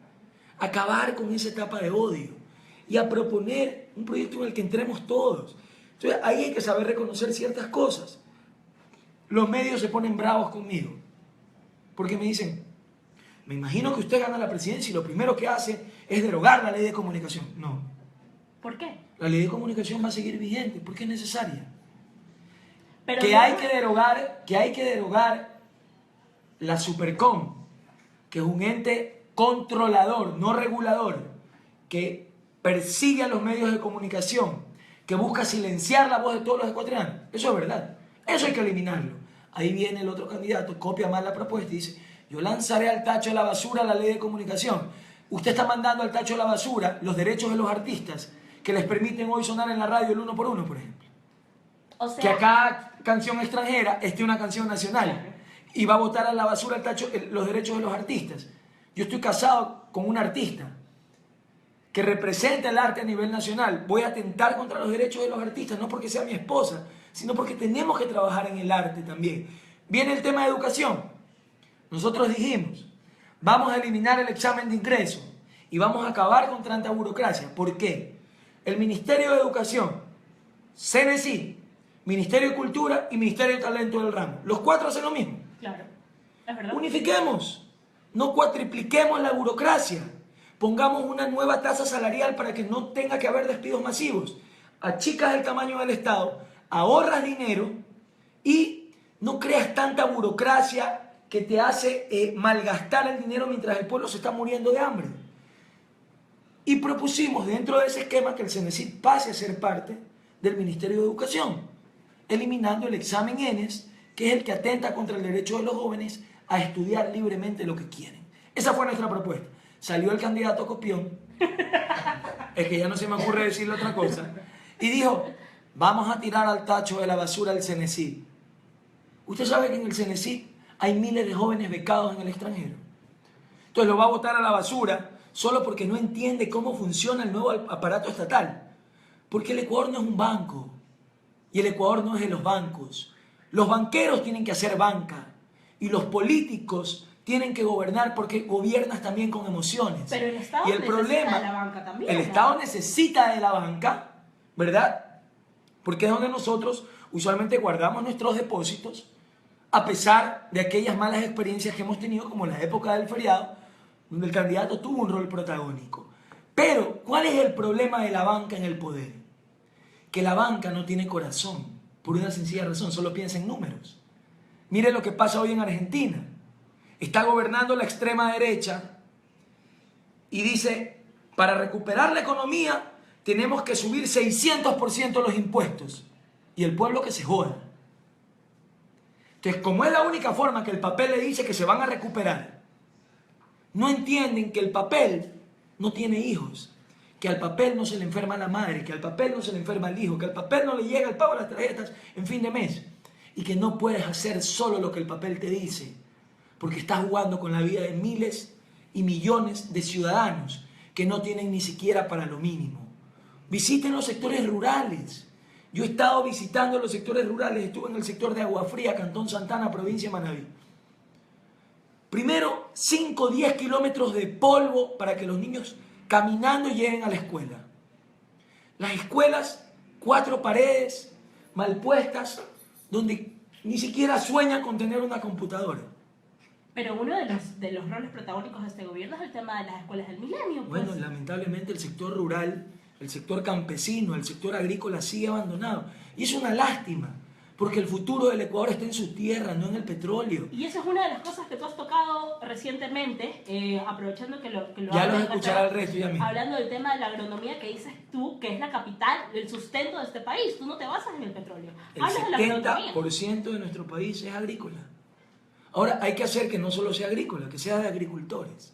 a acabar con esa etapa de odio y a proponer un proyecto en el que entremos todos. Entonces ahí hay que saber reconocer ciertas cosas. Los medios se ponen bravos conmigo porque me dicen, me imagino que usted gana la presidencia y lo primero que hace es derogar la ley de comunicación. No. ¿Por qué? La ley de comunicación va a seguir vigente porque es necesaria. Pero que hay que derogar la Supercom, que es un ente controlador, no regulador, que persigue a los medios de comunicación, que busca silenciar la voz de todos los ecuatorianos. Eso es verdad. Eso hay que eliminarlo. Ahí viene el otro candidato, copia mal la propuesta y dice, yo lanzaré al tacho de la basura la ley de comunicación. Usted está mandando al tacho de la basura los derechos de los artistas que les permiten hoy sonar en la radio el 1 por 1, por ejemplo. O sea, Que a cada canción extranjera esté una canción nacional y va a botar a la basura el tacho los derechos de los artistas. Yo estoy casado con un artista que representa el arte a nivel nacional. Voy a atentar contra los derechos de los artistas, no porque sea mi esposa, sino porque tenemos que trabajar en el arte también. Viene el tema de educación. Nosotros dijimos, vamos a eliminar el examen de ingreso y vamos a acabar con tanta burocracia. ¿Por qué? el Ministerio de Educación, CNC, Ministerio de Cultura y Ministerio de Talento del Ramo. Los cuatro hacen lo mismo. Claro, es verdad. Unifiquemos, no cuatripliquemos la burocracia, pongamos una nueva tasa salarial para que no tenga que haber despidos masivos, achicas el tamaño del Estado, ahorras dinero y no creas tanta burocracia que te hace malgastar el dinero mientras el pueblo se está muriendo de hambre. Y propusimos dentro de ese esquema que el CENESID pase a ser parte del Ministerio de Educación, eliminando el examen ENES, que es el que atenta contra el derecho de los jóvenes a estudiar libremente lo que quieren. Esa fue nuestra propuesta. Salió el candidato Copión, es que ya no se me ocurre decirle otra cosa, y dijo, vamos a tirar al tacho de la basura el CENESID. Usted sabe que en el CENESID hay miles de jóvenes becados en el extranjero. Entonces lo va a botar a la basura solo porque no entiende cómo funciona el nuevo aparato estatal. Porque el Ecuador no es un banco y el Ecuador no es de los bancos. Los banqueros tienen que hacer banca y los políticos tienen que gobernar porque gobiernas también con emociones. Pero el Estado y el necesita problema, de la banca también. el Estado necesita de la banca, ¿verdad? Porque es donde nosotros usualmente guardamos nuestros depósitos, a pesar de aquellas malas experiencias que hemos tenido, como la época del feriado, donde el candidato tuvo un rol protagónico. Pero, ¿cuál es el problema de la banca en el poder? Que la banca no tiene corazón, por una sencilla razón, solo piensa en números. Mire lo que pasa hoy en Argentina. Está gobernando la extrema derecha y dice, para recuperar la economía tenemos que subir 600% los impuestos. Y el pueblo que se joda. Entonces, como es la única forma que el papel le dice que se van a recuperar, no entienden que el papel no tiene hijos, que al papel no se le enferma la madre, que al papel no se le enferma el hijo, que al papel no le llega el pago de las tarjetas en fin de mes y que no puedes hacer solo lo que el papel te dice, porque estás jugando con la vida de miles y millones de ciudadanos que no tienen ni siquiera para lo mínimo. Visiten los sectores rurales. Yo he estado visitando los sectores rurales, estuve en el sector de Agua Fría, Cantón Santana, provincia de Manabí. Primero, 5 o 10 kilómetros de polvo para que los niños caminando lleguen a la escuela. Las escuelas, 4 paredes mal puestas, donde ni siquiera sueñan con tener una computadora. Pero uno de los roles protagónicos de este gobierno es el tema de las escuelas del milenio. Pues. Bueno, lamentablemente el sector rural, el sector campesino, el sector agrícola sigue abandonado. Y es una lástima, porque el futuro del Ecuador está en su tierra, no en el petróleo. Y esa es una de las cosas que tú has tocado recientemente, aprovechando que lo ya los escuchará el resto, ya mismo. Hablando del tema de la agronomía que dices tú, que es la capital del sustento de este país. Tú no te basas en el petróleo. El Hablas de la agronomía. 70% de nuestro país es agrícola. Ahora hay que hacer que no solo sea agrícola, que sea de agricultores.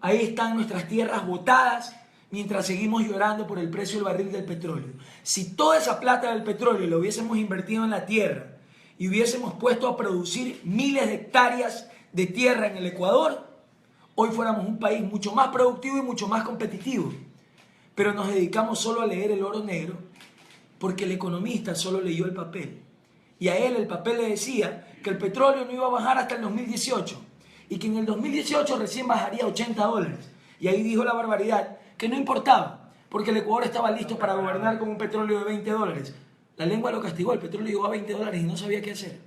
Ahí están nuestras tierras botadas mientras seguimos llorando por el precio del barril del petróleo. Si toda esa plata del petróleo lo hubiésemos invertido en la tierra y hubiésemos puesto a producir miles de hectáreas de tierra en el Ecuador, hoy fuéramos un país mucho más productivo y mucho más competitivo. Pero nos dedicamos solo a leer el oro negro porque el economista solo leyó el papel. Y a él el papel le decía que el petróleo no iba a bajar hasta el 2018 y que en el 2018 recién bajaría a $80. Y ahí dijo la barbaridad que no importaba, porque el Ecuador estaba listo para gobernar con un petróleo de $20. La lengua lo castigó, el petróleo llegó a $20 y no sabía qué hacer.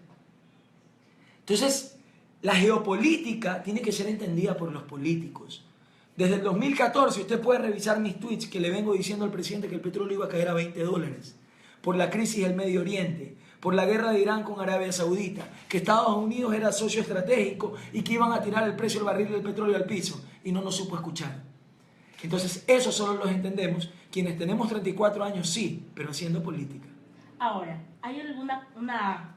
Entonces, la geopolítica tiene que ser entendida por los políticos. Desde el 2014, usted puede revisar mis tweets que le vengo diciendo al presidente que el petróleo iba a caer a $20 por la crisis del Medio Oriente, por la guerra de Irán con Arabia Saudita, que Estados Unidos era socio estratégico y que iban a tirar el precio del barril del petróleo al piso, y no nos supo escuchar. Entonces, eso solo los entendemos quienes tenemos 34 años, sí, pero haciendo política. Ahora, hay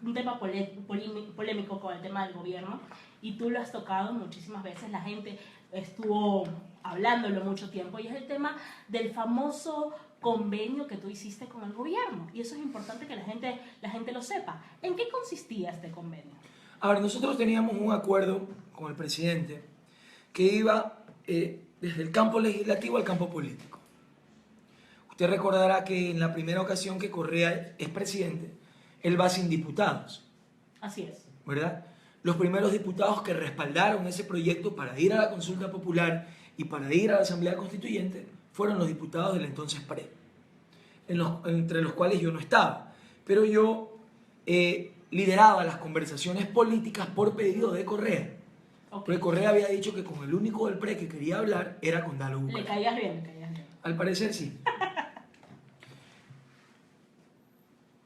un tema polémico con el tema del gobierno, y tú lo has tocado muchísimas veces, la gente estuvo hablándolo mucho tiempo, y es el tema del famoso convenio que tú hiciste con el gobierno. Y eso es importante que la gente lo sepa. ¿En qué consistía este convenio? Ahora, nosotros teníamos un acuerdo con el presidente que iba desde el campo legislativo al campo político. Usted recordará que en la primera ocasión que Correa es presidente, él va sin diputados. Así es. ¿Verdad? Los primeros diputados que respaldaron ese proyecto para ir a la consulta popular y para ir a la Asamblea Constituyente fueron los diputados del entonces PRE, entre los cuales yo no estaba. Pero yo lideraba las conversaciones políticas por pedido de Correa. Porque Correa había dicho que con el único del PRE que quería hablar era con Dalo Bucaram. Le caías bien, le caías bien. Al parecer sí.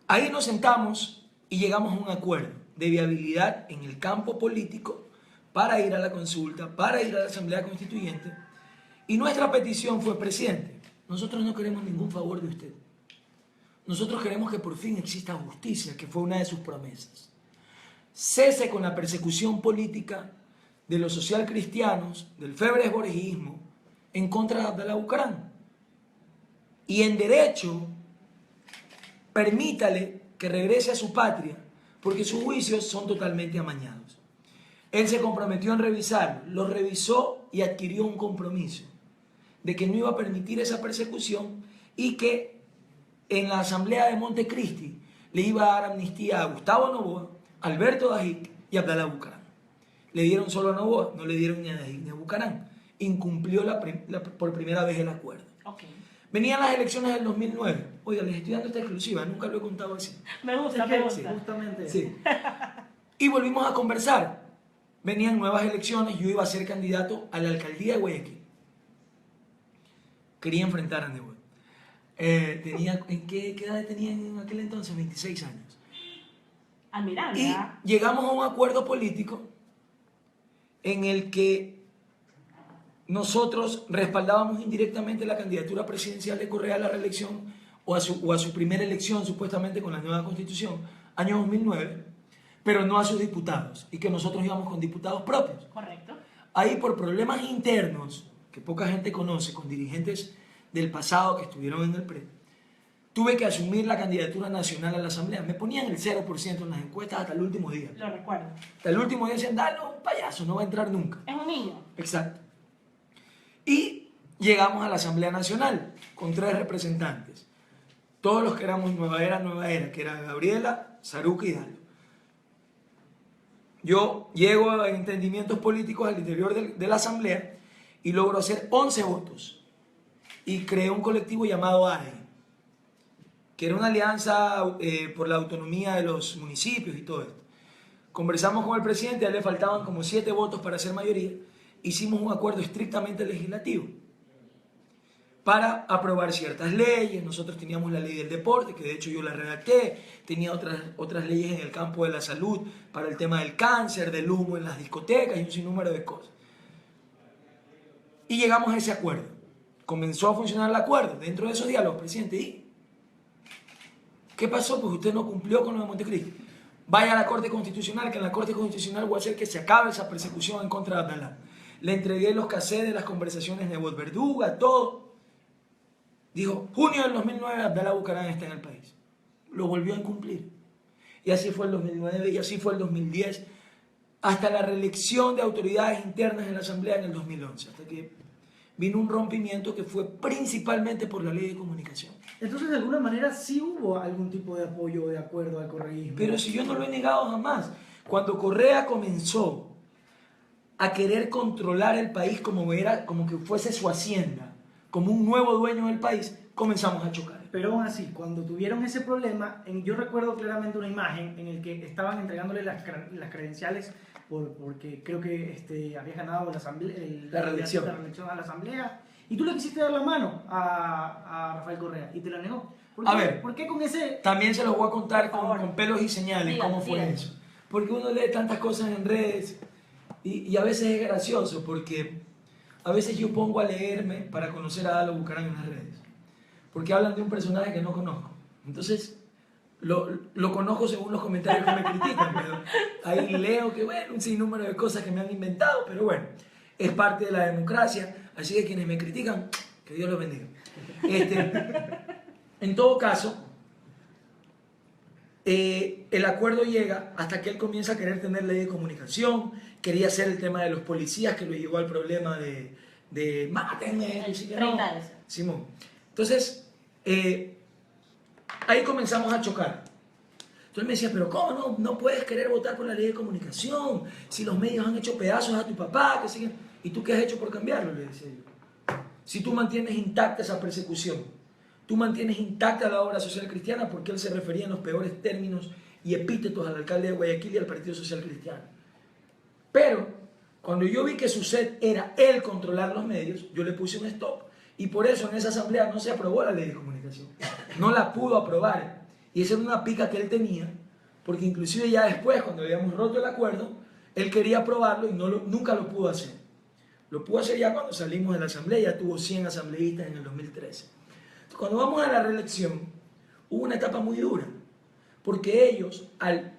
Ahí nos sentamos y llegamos a un acuerdo de viabilidad en el campo político para ir a la consulta, para ir a la Asamblea Constituyente. Y nuestra petición fue: presidente, nosotros no queremos ningún favor de usted. Nosotros queremos que por fin exista justicia, que fue una de sus promesas. Cese con la persecución política de los socialcristianos, del febresborejismo, en contra de Abdalá Bucaram. Y en derecho, permítale que regrese a su patria, porque sus juicios son totalmente amañados. Él se comprometió en revisarlo, lo revisó y adquirió un compromiso de que no iba a permitir esa persecución y que en la Asamblea de Montecristi le iba a dar amnistía a Gustavo Noboa, Alberto Dajic y Abdalá Bucaram. Le dieron solo a Noboa, no le dieron ni a Dajic ni a Bucaram. Incumplió por primera vez el acuerdo. Okay. Venían las elecciones del 2009. Oiga, les estoy dando esta exclusiva, nunca lo he contado así. Me gusta, Es que me gusta. justamente. Sí. Y volvimos a conversar. Venían nuevas elecciones, yo iba a ser candidato a la alcaldía de Guayaquil. Quería enfrentar a Noboa. ¿Qué edad tenía en aquel entonces? 26 años. Admirable, Y ¿verdad? llegamos a un acuerdo político en el que nosotros respaldábamos indirectamente la candidatura presidencial de Correa a la reelección o a su primera elección, supuestamente con la nueva constitución, año 2009, pero no a sus diputados, y que nosotros íbamos con diputados propios. Correcto. Ahí, por problemas internos que poca gente conoce, con dirigentes del pasado que estuvieron en el PRE, tuve que asumir la candidatura nacional a la Asamblea. Me ponían el 0% en las encuestas hasta el último día. Lo recuerdo. Hasta el último día decían: dalo, payaso, no va a entrar nunca. Es un niño. Exacto. Y llegamos a la Asamblea Nacional con 3 representantes. Todos los que éramos Nueva Era, que era Gabriela, Saruca y Dalo. Yo llego a entendimientos políticos al interior de la Asamblea y logro hacer 11 votos. Y creé un colectivo llamado AE, que era una alianza por la autonomía de los municipios y todo esto. Conversamos con el presidente, a él le faltaban como 7 votos para ser mayoría. Hicimos un acuerdo estrictamente legislativo para aprobar ciertas leyes. Nosotros teníamos la ley del deporte, que de hecho yo la redacté, tenía otras leyes en el campo de la salud para el tema del cáncer, del humo en las discotecas y un sinnúmero de cosas. Y llegamos a ese acuerdo. Comenzó a funcionar el acuerdo. Dentro de esos diálogos, presidente, ¿y qué pasó? Pues usted no cumplió con lo de Montecristi. Vaya a la Corte Constitucional, que en la Corte Constitucional voy a hacer que se acabe esa persecución en contra de Abdalá. Le entregué los cassettes de las conversaciones de Nebot Verduga, todo. Dijo: junio del 2009 Abdalá Bucaram está en el país. Lo volvió a incumplir. Y así fue el 2009, y así fue el 2010, hasta la reelección de autoridades internas en la Asamblea en el 2011, hasta que vino un rompimiento que fue principalmente por la ley de comunicación. Entonces, de alguna manera, sí hubo algún tipo de apoyo o de acuerdo al correísmo. Pero si yo no lo he negado jamás. Cuando Correa comenzó a querer controlar el país como que fuese su hacienda, como un nuevo dueño del país, comenzamos a chocar. Pero aún así, cuando tuvieron ese problema, yo recuerdo claramente una imagen en la que estaban entregándole las credenciales porque creo que había ganado la reelección a la Asamblea, y tú le quisiste dar la mano a Rafael Correa y te la negó. ¿Por qué con ese...? También se los voy a contar con pelos y señales, Dígame, cómo fue dígame. eso. Porque uno lee tantas cosas en redes y a veces es gracioso, porque a veces yo pongo a leerme para conocer a Dalo Bucaram en las redes. Porque hablan de un personaje que no conozco. Entonces, lo conozco según los comentarios que me critican, pero ahí leo que, bueno, un sinnúmero de cosas que me han inventado, pero bueno, es parte de la democracia, así que quienes me critican, que Dios los bendiga. En todo caso, el acuerdo llega hasta que él comienza a querer tener ley de comunicación, quería hacer el tema de los policías, que lo llevó al problema de mátenme, El que no. 30 de ese. Simón. Entonces, ahí comenzamos a chocar. Entonces me decía: pero ¿cómo no puedes querer votar por la ley de comunicación? Si los medios han hecho pedazos a tu papá, que siguen. ¿Y tú qué has hecho por cambiarlo? Le decía yo. si tú mantienes intacta esa persecución, tú mantienes intacta la obra social cristiana, porque él se refería en los peores términos y epítetos al alcalde de Guayaquil y al Partido Social Cristiano. Pero cuando yo vi que su sed era él controlar los medios, yo le puse un stop. Y por eso en esa asamblea no se aprobó la ley de comunicación. No la pudo aprobar. Y esa era una pica que él tenía, porque inclusive ya después, cuando habíamos roto el acuerdo, él quería aprobarlo y nunca lo pudo hacer. Lo pudo hacer ya cuando salimos de la asamblea, ya tuvo 100 asambleístas en el 2013. Entonces, cuando vamos a la reelección, hubo una etapa muy dura, porque ellos, al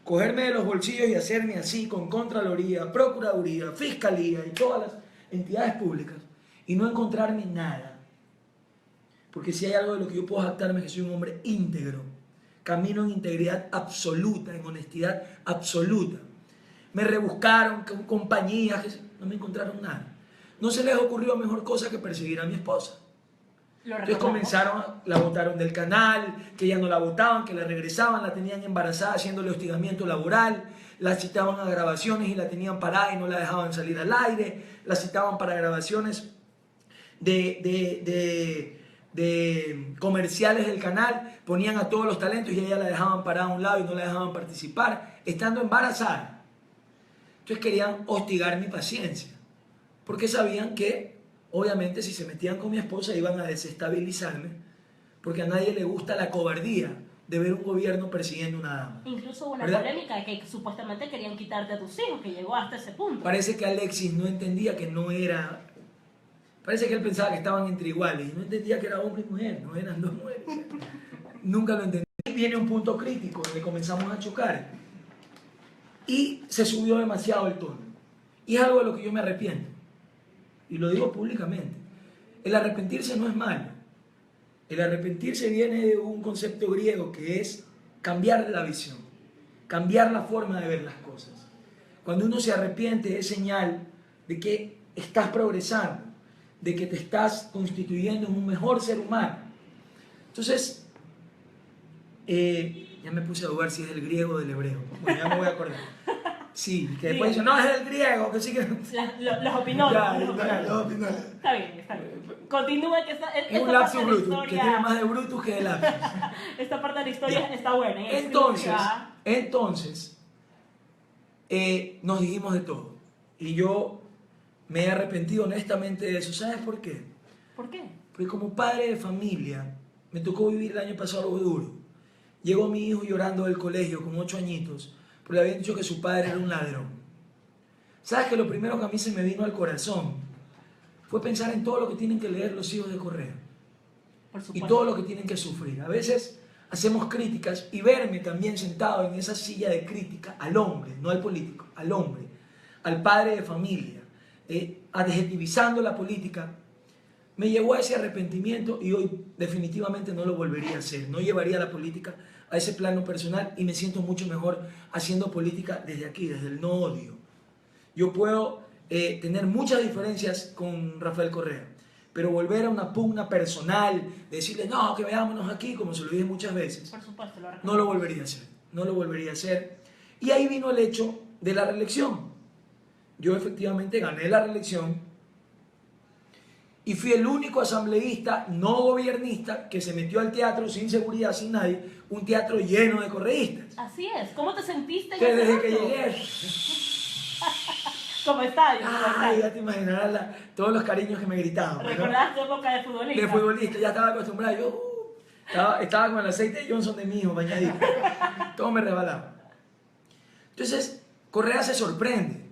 cogerme de los bolsillos y hacerme así con Contraloría, Procuraduría, Fiscalía y todas las entidades públicas, y no encontrarme nada, porque si hay algo de lo que yo puedo jactarme es que soy un hombre íntegro, camino en integridad absoluta, en honestidad absoluta. Me rebuscaron con compañías que no me encontraron nada. No se les ocurrió mejor cosa que perseguir a mi esposa. Entonces comenzaron, la botaron del canal, que ya no la botaban, que la regresaban, la tenían embarazada haciéndole hostigamiento laboral, la citaban a grabaciones y la tenían parada y no la dejaban salir al aire, la citaban para grabaciones de comerciales del canal, ponían a todos los talentos y ella la dejaban parada a un lado y no la dejaban participar, estando embarazada. Entonces querían hostigar mi paciencia, porque sabían que obviamente si se metían con mi esposa iban a desestabilizarme, porque a nadie le gusta la cobardía de ver un gobierno persiguiendo a una dama. Incluso hubo una ¿verdad? polémica de que supuestamente querían quitarte a tus hijos, que llegó hasta ese punto. Parece que Alexis no entendía que no era... Parece que él pensaba que estaban entre iguales y no entendía que era hombre y mujer, no eran dos mujeres. Nunca lo entendí. Y viene un punto crítico donde comenzamos a chocar y se subió demasiado el tono. Y es algo de lo que yo me arrepiento. Y lo digo públicamente. El arrepentirse no es malo. El arrepentirse viene de un concepto griego que es cambiar la visión, cambiar la forma de ver las cosas. Cuando uno se arrepiente es señal de que estás progresando, de que te estás constituyendo en un mejor ser humano. Entonces, ya me puse a dudar si es del griego o del hebreo. Bueno, ya me voy a acordar. Sí, que después dicen, no, es del griego, que sí que... Los opinólogos. Ya, los ya, opinólogos. los opinólogos. Está bien, está bien. Continúa que Es un lapsus brutus, que tiene más de brutus que de lapsus. Esta parte de la historia Ya. está buena. ¿eh? Entonces, nos dijimos de todo. Y yo me he arrepentido honestamente de eso. ¿Sabes por qué? ¿Por qué? Porque como padre de familia, me tocó vivir el año pasado algo duro. Llegó mi hijo llorando del colegio con 8 añitos, porque le habían dicho que su padre era un ladrón. ¿Sabes que lo primero que a mí se me vino al corazón fue pensar en todo lo que tienen que leer los hijos de Correa? Por Y supuesto. todo lo que tienen que sufrir. A veces hacemos críticas y verme también sentado en esa silla de crítica al hombre, no al político, al hombre, al padre de familia, adjetivizando la política, me llevó a ese arrepentimiento y hoy definitivamente no lo volvería a hacer. No llevaría la política a ese plano personal y me siento mucho mejor haciendo política desde aquí, desde el no odio. Yo puedo tener muchas diferencias con Rafael Correa, pero volver a una pugna personal, decirle, no, que veámonos aquí, como se lo dije muchas veces, Por supuesto, lo no lo volvería a hacer. No lo volvería a hacer. Y ahí vino el hecho de la reelección. Yo efectivamente gané la reelección y fui el único asambleísta no gobiernista que se metió al teatro sin seguridad, sin nadie, un teatro lleno de correístas. Así es. ¿Cómo te sentiste en Que ese desde que rato? llegué, Como estadio. como ay, estadio. ya te imaginarás todos los cariños que me gritaban. ¿no? ¿Recordás tu época de futbolista? De futbolista, ya estaba acostumbrado. Yo estaba con el aceite de Johnson de mi hijo, bañadito. Todo me rebalaba. Entonces, Correa se sorprende,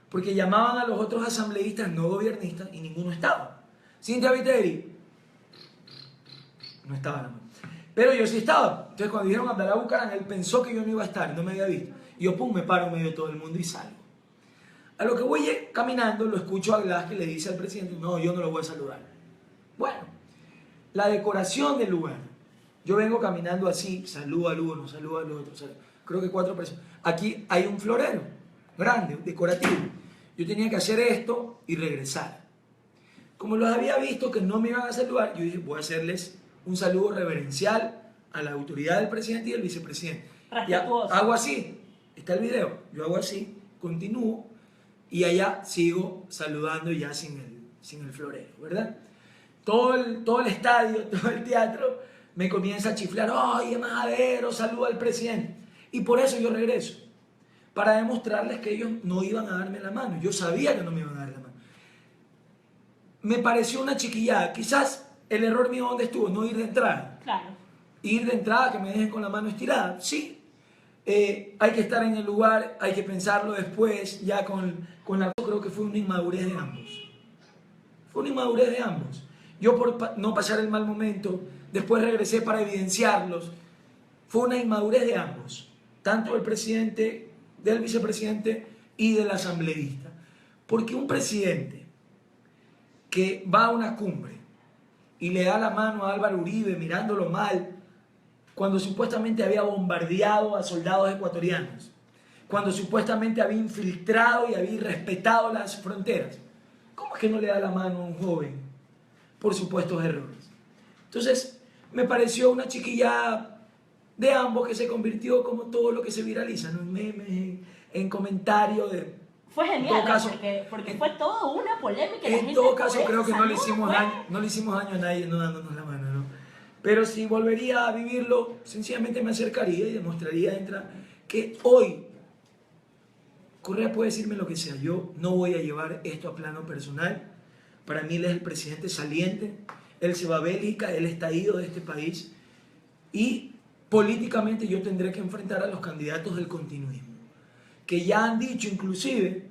porque llamaban a los otros asambleístas no gobiernistas y ninguno estaba. Cintia Viteri no estaba nada más. Pero yo sí estaba. Entonces, cuando dijeron a Abdalá Bucaram, él pensó que yo no iba a estar, no me había visto. Y yo, pum, me paro en medio de todo el mundo y salgo. A lo que voy caminando, lo escucho a Glass que le dice al presidente, no, yo no lo voy a saludar. Bueno, la decoración del lugar. Yo vengo caminando así, saludo al uno, saludo al otro, creo que 4 personas. Aquí hay un florero grande, decorativo. Yo tenía que hacer esto y regresar. Como los había visto que no me iban a saludar, yo dije, voy a hacerles un saludo reverencial a la autoridad del presidente y del vicepresidente. Respetuoso. Hago así, está el video, yo hago así, continúo y allá sigo saludando ya sin sin el florero, ¿verdad? Todo el estadio, todo el teatro me comienza a chiflar, oye, majadero, saluda al presidente. Y por eso yo regreso, para demostrarles que ellos no iban a darme la mano. Yo sabía que no me iban a dar la mano. Me pareció una chiquillada. Quizás el error mío, ¿dónde estuvo? No ir de entrada. Claro. Ir de entrada, que me dejen con la mano estirada. Sí, hay que estar en el lugar, hay que pensarlo después, ya con la... Yo creo que fue una inmadurez de ambos. Fue una inmadurez de ambos. Yo por no pasar el mal momento, después regresé para evidenciarlos. Fue una inmadurez de ambos, tanto del presidente, del vicepresidente y del asambleísta. Porque un presidente que va a una cumbre y le da la mano a Álvaro Uribe mirándolo mal, cuando supuestamente había bombardeado a soldados ecuatorianos, cuando supuestamente había infiltrado y había irrespetado las fronteras, ¿cómo es que no le da la mano a un joven por supuestos errores? Entonces, me pareció una chiquilla de ambos que se convirtió como todo lo que se viraliza, ¿no? En memes, en comentarios de... Fue genial, caso, porque fue todo una polémica. En todo caso, creo que no le hicimos daño a nadie no dándonos la mano, ¿no? Pero si volvería a vivirlo, sencillamente me acercaría y demostraría que hoy Correa puede decirme lo que sea. Yo no voy a llevar esto a plano personal. Para mí él es el presidente saliente. Él se va a Bélgica, él está ido de este país. Y políticamente yo tendré que enfrentar a los candidatos del continuismo, que ya han dicho inclusive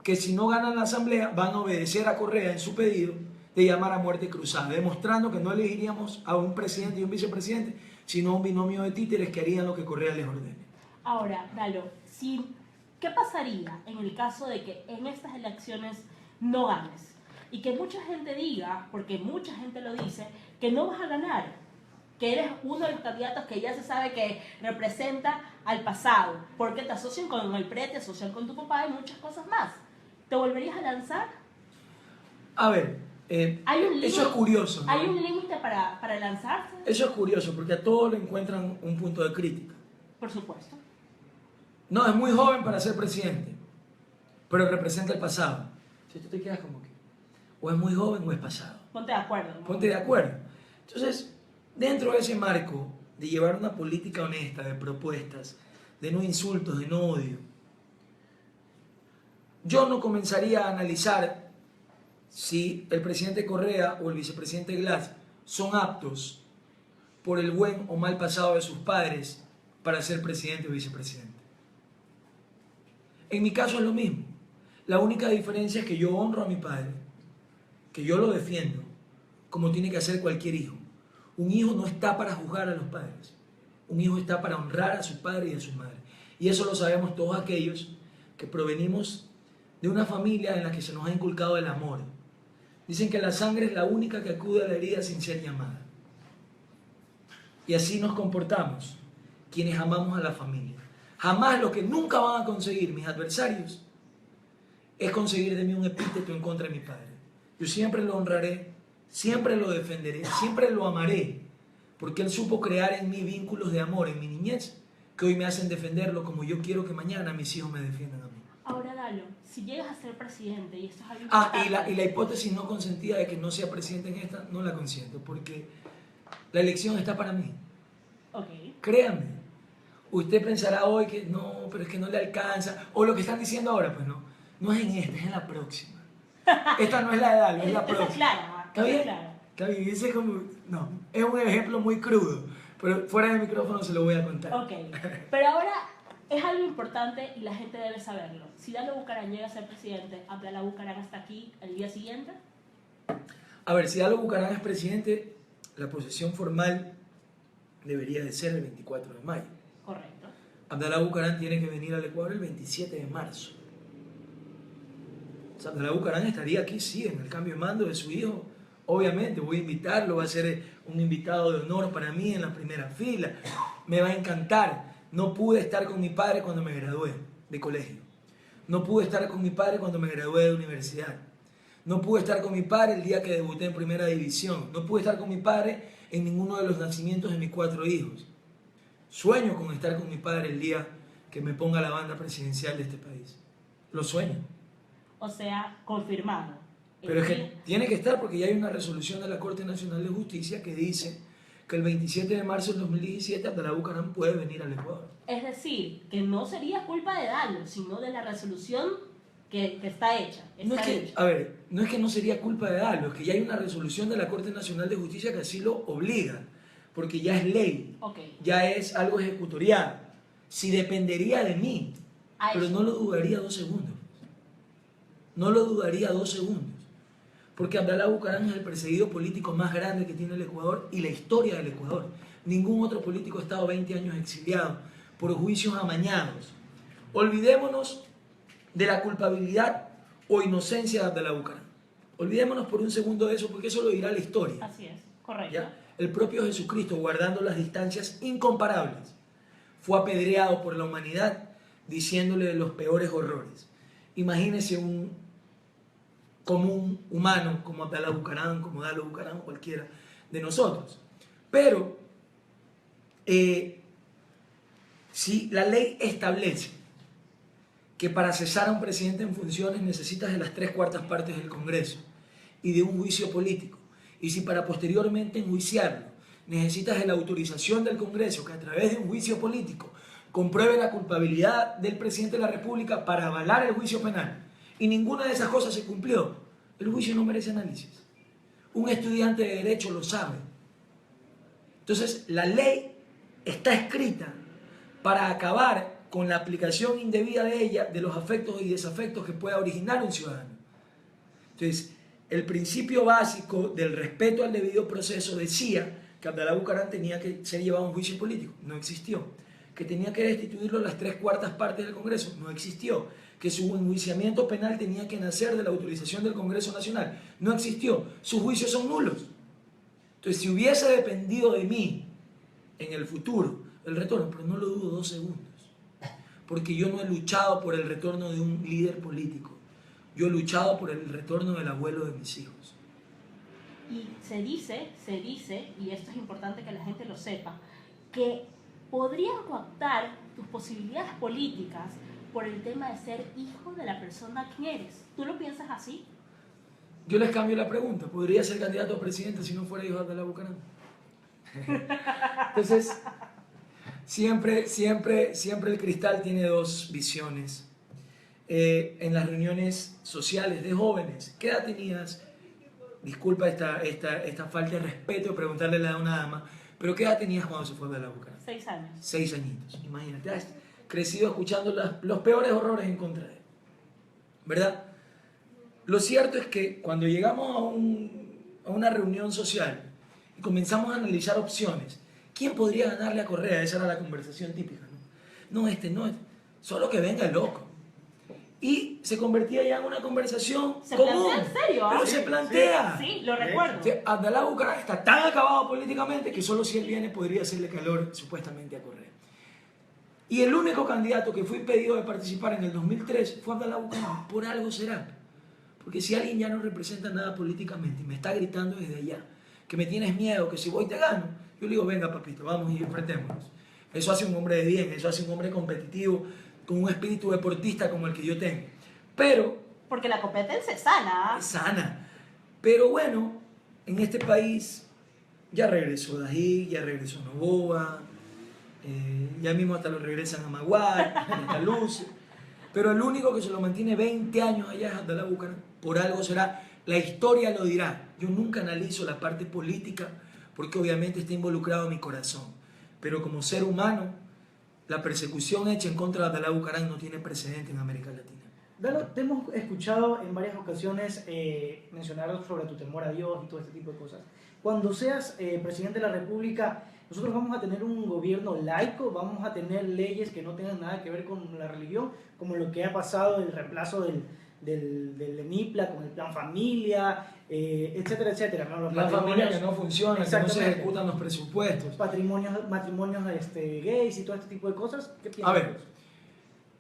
que si no ganan la asamblea van a obedecer a Correa en su pedido de llamar a muerte cruzada, demostrando que no elegiríamos a un presidente y un vicepresidente, sino a un binomio de títeres que harían lo que Correa les ordene. Ahora, Dalo, ¿qué pasaría en el caso de que en estas elecciones no ganes? Y que mucha gente diga, porque mucha gente lo dice, que no vas a ganar, que eres uno de los candidatos que ya se sabe que representa al pasado, porque te asocian con el PRE, te asocian con tu papá y muchas cosas más. ¿Te volverías a lanzar? A ver, eso es curioso, ¿no? ¿Hay un límite para lanzarse? Eso es curioso, porque a todos le encuentran un punto de crítica. Por supuesto. No, es muy joven para ser presidente, pero representa el pasado. Si tú te quedas como que, o es muy joven o es pasado. Ponte de acuerdo, ¿no? Ponte de acuerdo. Entonces, dentro de ese marco de llevar una política honesta, de propuestas, de no insultos, de no odio, yo no comenzaría a analizar si el presidente Correa o el vicepresidente Glass son aptos por el buen o mal pasado de sus padres para ser presidente o vicepresidente. En mi caso es lo mismo. La única diferencia es que yo honro a mi padre, que yo lo defiendo, como tiene que hacer cualquier hijo. Un hijo no está para juzgar a los padres. Un hijo está para honrar a su padre y a su madre. Y eso lo sabemos todos aquellos que provenimos de una familia en la que se nos ha inculcado el amor. Dicen que la sangre es la única que acude a la herida sin ser llamada. Y así nos comportamos quienes amamos a la familia. Jamás lo que nunca van a conseguir mis adversarios es conseguir de mí un epíteto en contra de mi padre. Yo siempre lo honraré, siempre lo defenderé, siempre lo amaré, porque él supo crear en mí vínculos de amor en mi niñez que hoy me hacen defenderlo como yo quiero que mañana mis hijos me defiendan a mí. Ahora, Dalo, si llegas a ser presidente, y esto es algo y la hipótesis no consentida de que no sea presidente en esta, no la consiento, porque la elección está para mí. Ok. Créanme. Usted pensará hoy que no, pero es que no le alcanza, o lo que están diciendo ahora, pues no es en esta, es en la próxima. Esta no es la edad, es la próxima. Esa es clara. ¿Está bien? Clara. Está bien, ese es como, no, es un ejemplo muy crudo, pero fuera del micrófono se lo voy a contar. Ok, pero ahora es algo importante y la gente debe saberlo. Si Dalo Bucaram llega a ser presidente, ¿Abdalá Bucaram hasta aquí el día siguiente? A ver, si Dalo Bucaram es presidente, la posesión formal debería de ser el 24 de mayo. Correcto. Abdalá Bucaram tiene que venir al Ecuador el 27 de marzo. O sea, Abdalá Bucaram estaría aquí, sí, en el cambio de mando de su hijo. Obviamente, voy a invitarlo, va a ser un invitado de honor para mí en la primera fila. Me va a encantar. No pude estar con mi padre cuando me gradué de colegio. No pude estar con mi padre cuando me gradué de universidad. No pude estar con mi padre el día que debuté en primera división. No pude estar con mi padre en ninguno de los nacimientos de mis 4 hijos. Sueño con estar con mi padre el día que me ponga la banda presidencial de este país. Lo sueño. O sea, confirmado. Pero es que tiene que estar porque ya hay una resolución de la Corte Nacional de Justicia que dice que el 27 de marzo del 2017 Abdalá Bucaram puede venir al Ecuador. Es decir, que no sería culpa de Dalo, sino de la resolución que está hecha. No es que, a ver, no es que no sería culpa de Dalo, es que ya hay una resolución de la Corte Nacional de Justicia que así lo obliga, porque ya es ley, Okay. ya es algo ejecutorial. Si dependería de mí, pero no lo dudaría 2 segundos. No lo dudaría 2 segundos. Porque Abdalá Bucaram es el perseguido político más grande que tiene el Ecuador y la historia del Ecuador. Ningún otro político ha estado 20 años exiliado por juicios amañados. Olvidémonos de la culpabilidad o inocencia de Abdalá Bucaram. Olvidémonos por un segundo de eso, porque eso lo dirá la historia. Así es, correcto. ¿Ya? El propio Jesucristo, guardando las distancias incomparables, fue apedreado por la humanidad diciéndole de los peores horrores. Imagínese un común humano como Abdalá Bucaram, como Dalo Bucaram, cualquiera de nosotros. Pero si la ley establece que para cesar a un presidente en funciones necesitas de las 3/4 partes del Congreso y de un juicio político, y si para posteriormente enjuiciarlo necesitas de la autorización del Congreso que a través de un juicio político compruebe la culpabilidad del presidente de la República para avalar el juicio penal, y ninguna de esas cosas se cumplió, el juicio no merece análisis. Un estudiante de Derecho lo sabe. Entonces, la ley está escrita para acabar con la aplicación indebida de ella, de los afectos y desafectos que pueda originar un ciudadano. Entonces, el principio básico del respeto al debido proceso decía que Abdalá Bucaram tenía que ser llevado a un juicio político, no existió. Que tenía que destituirlo las 3/4 partes del Congreso, no existió. Que su enjuiciamiento penal tenía que nacer de la autorización del Congreso Nacional, no existió. Sus juicios son nulos. Entonces, si hubiese dependido de mí en el futuro el retorno, pero no lo dudo 2 segundos, porque yo no he luchado por el retorno de un líder político, yo he luchado por el retorno del abuelo de mis hijos. Y se dice, y esto es importante que la gente lo sepa, que podrían cooptar tus posibilidades políticas por el tema de ser hijo de la persona que eres. ¿Tú lo piensas así? Yo les cambio la pregunta. ¿Podría ser candidato a presidente si no fuera hijo de Abdalá Bucaram? Entonces, siempre el cristal tiene 2 visiones. En las reuniones sociales de jóvenes, ¿qué edad tenías? Disculpa esta falta de respeto de preguntarle la edad a una dama, pero ¿qué edad tenías cuando se fue Abdalá Bucaram? 6 años. 6 añitos, imagínate. Has crecido escuchando los peores horrores en contra de él, ¿verdad? Lo cierto es que cuando llegamos a una reunión social y comenzamos a analizar opciones, ¿quién podría ganarle a Correa? Esa era la conversación típica, ¿no? No, solo que venga el loco. Y se convertía ya en una conversación ¿Se común. plantea en serio? Pero se plantea. Sí, lo recuerdo. Abdalá Bucaram está tan acabado políticamente que solo si él viene podría hacerle calor supuestamente a Correa. Y el único candidato que fue impedido de participar en el 2003 fue Abdalá Bucaram. Por algo será. Porque si alguien ya no representa nada políticamente y me está gritando desde allá que me tienes miedo, que si voy te gano, yo le digo, venga papito, vamos y enfrentémonos. Eso hace un hombre de bien, eso hace un hombre competitivo, con un espíritu deportista como el que yo tengo. Pero... porque la competencia es sana. Es sana. Pero bueno, en este país ya regresó Dají, ya regresó Noboa, ya mismo hasta lo regresan a Maguar, a Luz. Pero el único que se lo mantiene 20 años allá es Abdalá Bucaram. Por algo será. La historia lo dirá. Yo nunca analizo la parte política porque obviamente está involucrado mi corazón. Pero como ser humano, la persecución hecha en contra de Abdalá Bucaram no tiene precedente en América Latina. Dalo, te hemos escuchado en varias ocasiones mencionar sobre tu temor a Dios y todo este tipo de cosas. Cuando seas presidente de la República, nosotros vamos a tener un gobierno laico, vamos a tener leyes que no tengan nada que ver con la religión, como lo que ha pasado, el reemplazo del ENIPLA con el Plan Familia, etcétera, etcétera, ¿no? La familia que no funciona, que no se ejecutan los presupuestos. Matrimonios gays y todo este tipo de cosas. ¿Qué piensas? A ver,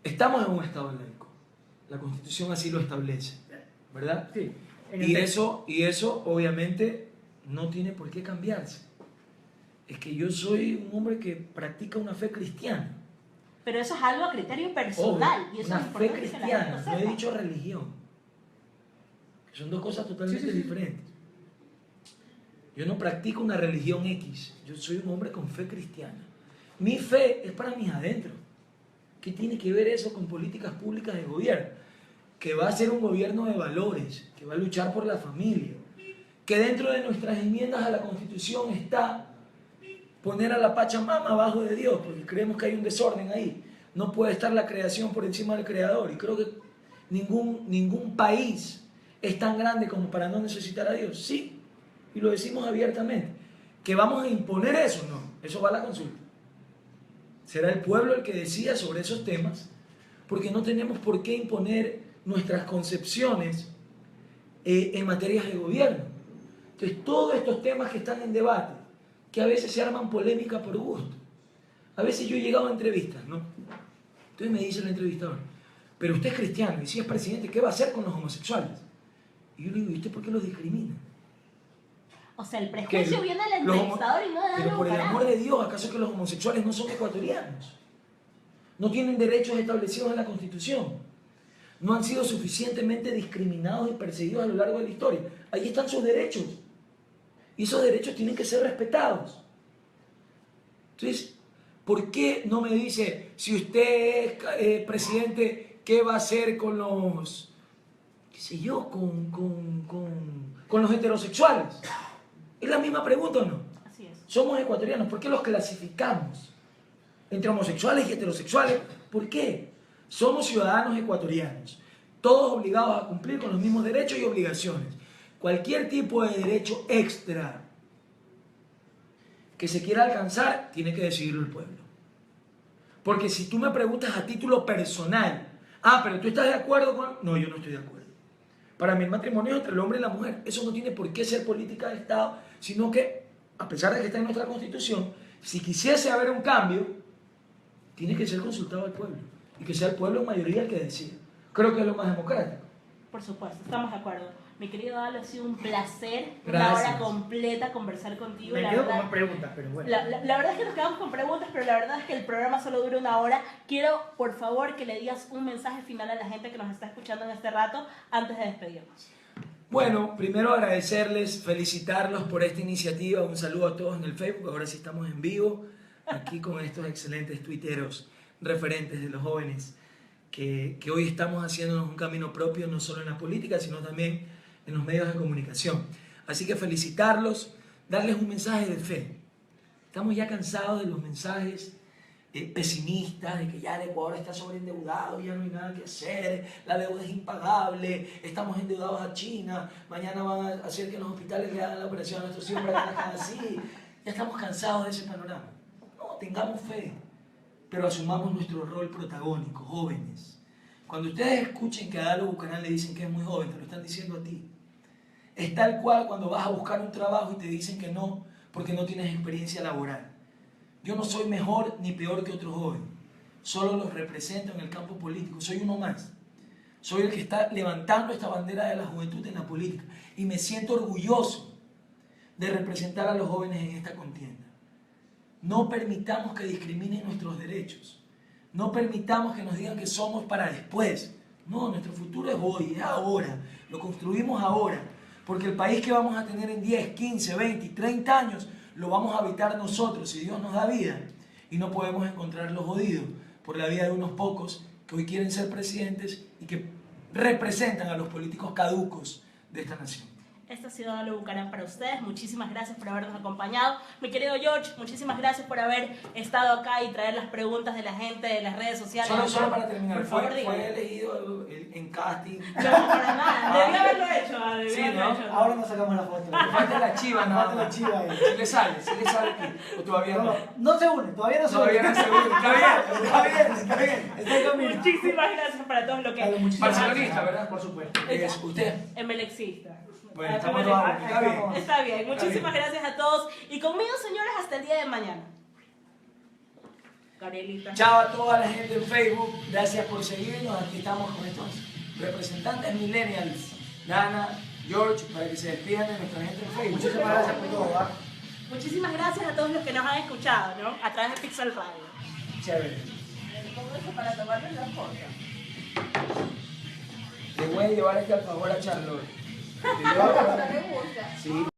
estamos en un estado laico. La Constitución así lo establece, ¿verdad? Sí. Y eso obviamente no tiene por qué cambiarse. Es que yo soy un hombre que practica una fe cristiana. Pero eso es algo a criterio personal. Obvio, y eso una es fe importante que la gente cristiana, lo no he sepa. dicho religión. Son dos cosas totalmente Sí. diferentes. Yo no practico una religión X. Yo soy un hombre con fe cristiana. Mi fe es para mis adentros. ¿Qué tiene que ver eso con políticas públicas de gobierno? Que va a ser un gobierno de valores, que va a luchar por la familia, que dentro de nuestras enmiendas a la Constitución está poner a la Pachamama abajo de Dios, porque creemos que hay un desorden ahí. No puede estar la creación por encima del creador. Y creo que ningún país es tan grande como para no necesitar a Dios. Sí, y lo decimos abiertamente. ¿Que vamos a imponer eso? No, eso va a la consulta. Será el pueblo el que decida sobre esos temas, porque no tenemos por qué imponer nuestras concepciones en materias de gobierno. Entonces, todos estos temas que están en debate, que a veces se arman polémica por gusto. A veces yo he llegado a entrevistas, ¿no? Entonces me dice el entrevistador, pero usted es cristiano y si es presidente, ¿qué va a hacer con los homosexuales? Y yo le digo, ¿y usted por qué los discrimina? O sea, el prejuicio viene del entrevistador y no de Pero Dalo por el Bucaram. amor de Dios, ¿acaso que los homosexuales no son ecuatorianos? No tienen derechos establecidos en la Constitución. No han sido suficientemente discriminados y perseguidos a lo largo de la historia. Ahí están sus derechos. Y esos derechos tienen que ser respetados. Entonces, ¿por qué no me dice, si usted es presidente, qué va a hacer con los, qué sé yo, con los heterosexuales? ¿Es la misma pregunta o no? Así es. Somos ecuatorianos, ¿por qué los clasificamos entre homosexuales y heterosexuales? ¿Por qué? Somos ciudadanos ecuatorianos, todos obligados a cumplir con los mismos derechos y obligaciones. Cualquier tipo de derecho extra que se quiera alcanzar, tiene que decidirlo el pueblo. Porque si tú me preguntas a título personal, pero tú estás de acuerdo con... No, yo no estoy de acuerdo. Para mí el matrimonio es entre el hombre y la mujer. Eso no tiene por qué ser política de Estado, sino que, a pesar de que está en nuestra Constitución, si quisiese haber un cambio, tiene que ser consultado al pueblo. Y que sea el pueblo en mayoría el que decida. Creo que es lo más democrático. Por supuesto, estamos de acuerdo. Mi querido Dalo, ha sido un placer, Gracias. una hora completa conversar contigo. Me La quedo verdad- con más preguntas, pero bueno. La verdad es que nos quedamos con preguntas, pero la verdad es que el programa solo dura una hora. Quiero, por favor, que le digas un mensaje final a la gente que nos está escuchando en este rato antes de despedirnos. Bueno, primero agradecerles, felicitarlos por esta iniciativa. Un saludo a todos en el Facebook. Ahora sí estamos en vivo, aquí con estos excelentes tuiteros referentes de los jóvenes, que hoy estamos haciéndonos un camino propio, no solo en la política, sino también en los medios de comunicación. Así que felicitarlos, darles un mensaje de fe. Estamos ya cansados de los mensajes pesimistas, de que ya el Ecuador está sobreendeudado, ya no hay nada que hacer, la deuda es impagable, estamos endeudados a China, mañana van a hacer que en los hospitales le hagan la operación a nuestros hijos para que nazcan así. Ya estamos cansados de ese panorama. No, tengamos fe, pero asumamos nuestro rol protagónico, jóvenes. Cuando ustedes escuchen que a Dalo Bucaram le dicen que es muy joven, te lo están diciendo a ti. Es tal cual cuando vas a buscar un trabajo y te dicen que no, porque no tienes experiencia laboral. Yo no soy mejor ni peor que otro joven, solo los represento en el campo político, soy uno más. Soy el que está levantando esta bandera de la juventud en la política y me siento orgulloso de representar a los jóvenes en esta contienda. No permitamos que discriminen nuestros derechos, no permitamos que nos digan que somos para después. No, nuestro futuro es hoy, es ahora, lo construimos ahora, porque el país que vamos a tener en 10, 15, 20 y 30 años lo vamos a habitar nosotros si Dios nos da vida, y no podemos encontrarlo jodido por la vida de unos pocos que hoy quieren ser presidentes y que representan a los políticos caducos de esta nación. Esto ha sido Dalo Bucaram para ustedes. Muchísimas gracias por habernos acompañado. Mi querido George, muchísimas gracias por haber estado acá y traer las preguntas de la gente de las redes sociales. Solo para terminar, por favor, fue dígame. elegido en casting. No, para nada. Debí haberlo hecho. Debí Sí, haberlo ¿no? hecho. Ahora nos sacamos la foto. Le falta la chiva, Nos nada falta la más. chiva ahí. Si le sale aquí, o todavía no. No se une, todavía no se une. Todavía no se une. Está bien, está bien, está bien. Está en camino. Muchísimas gracias para todos los Dale, que... muchísimas Barcelonista, gracias. ¿verdad? Por supuesto. Es usted. MLXista. Bueno, estamos todos, está bien. Está bien. Muchísimas bien. gracias a todos. Y conmigo, señores, hasta el día de mañana. Gabrielita. Chao a toda la gente en Facebook. Gracias por seguirnos. Aquí estamos con estos representantes millennials. Dana, George, para que se despidan de nuestra gente en Facebook. Muchísimas gracias por todo, ¿va? Muchísimas gracias a todos los que nos han escuchado, ¿no? A través de Pixel Radio. Chévere. Todo eso para tomarles la foto. Le voy a llevar este alfajor a Charlotte. No me gusta. Sí.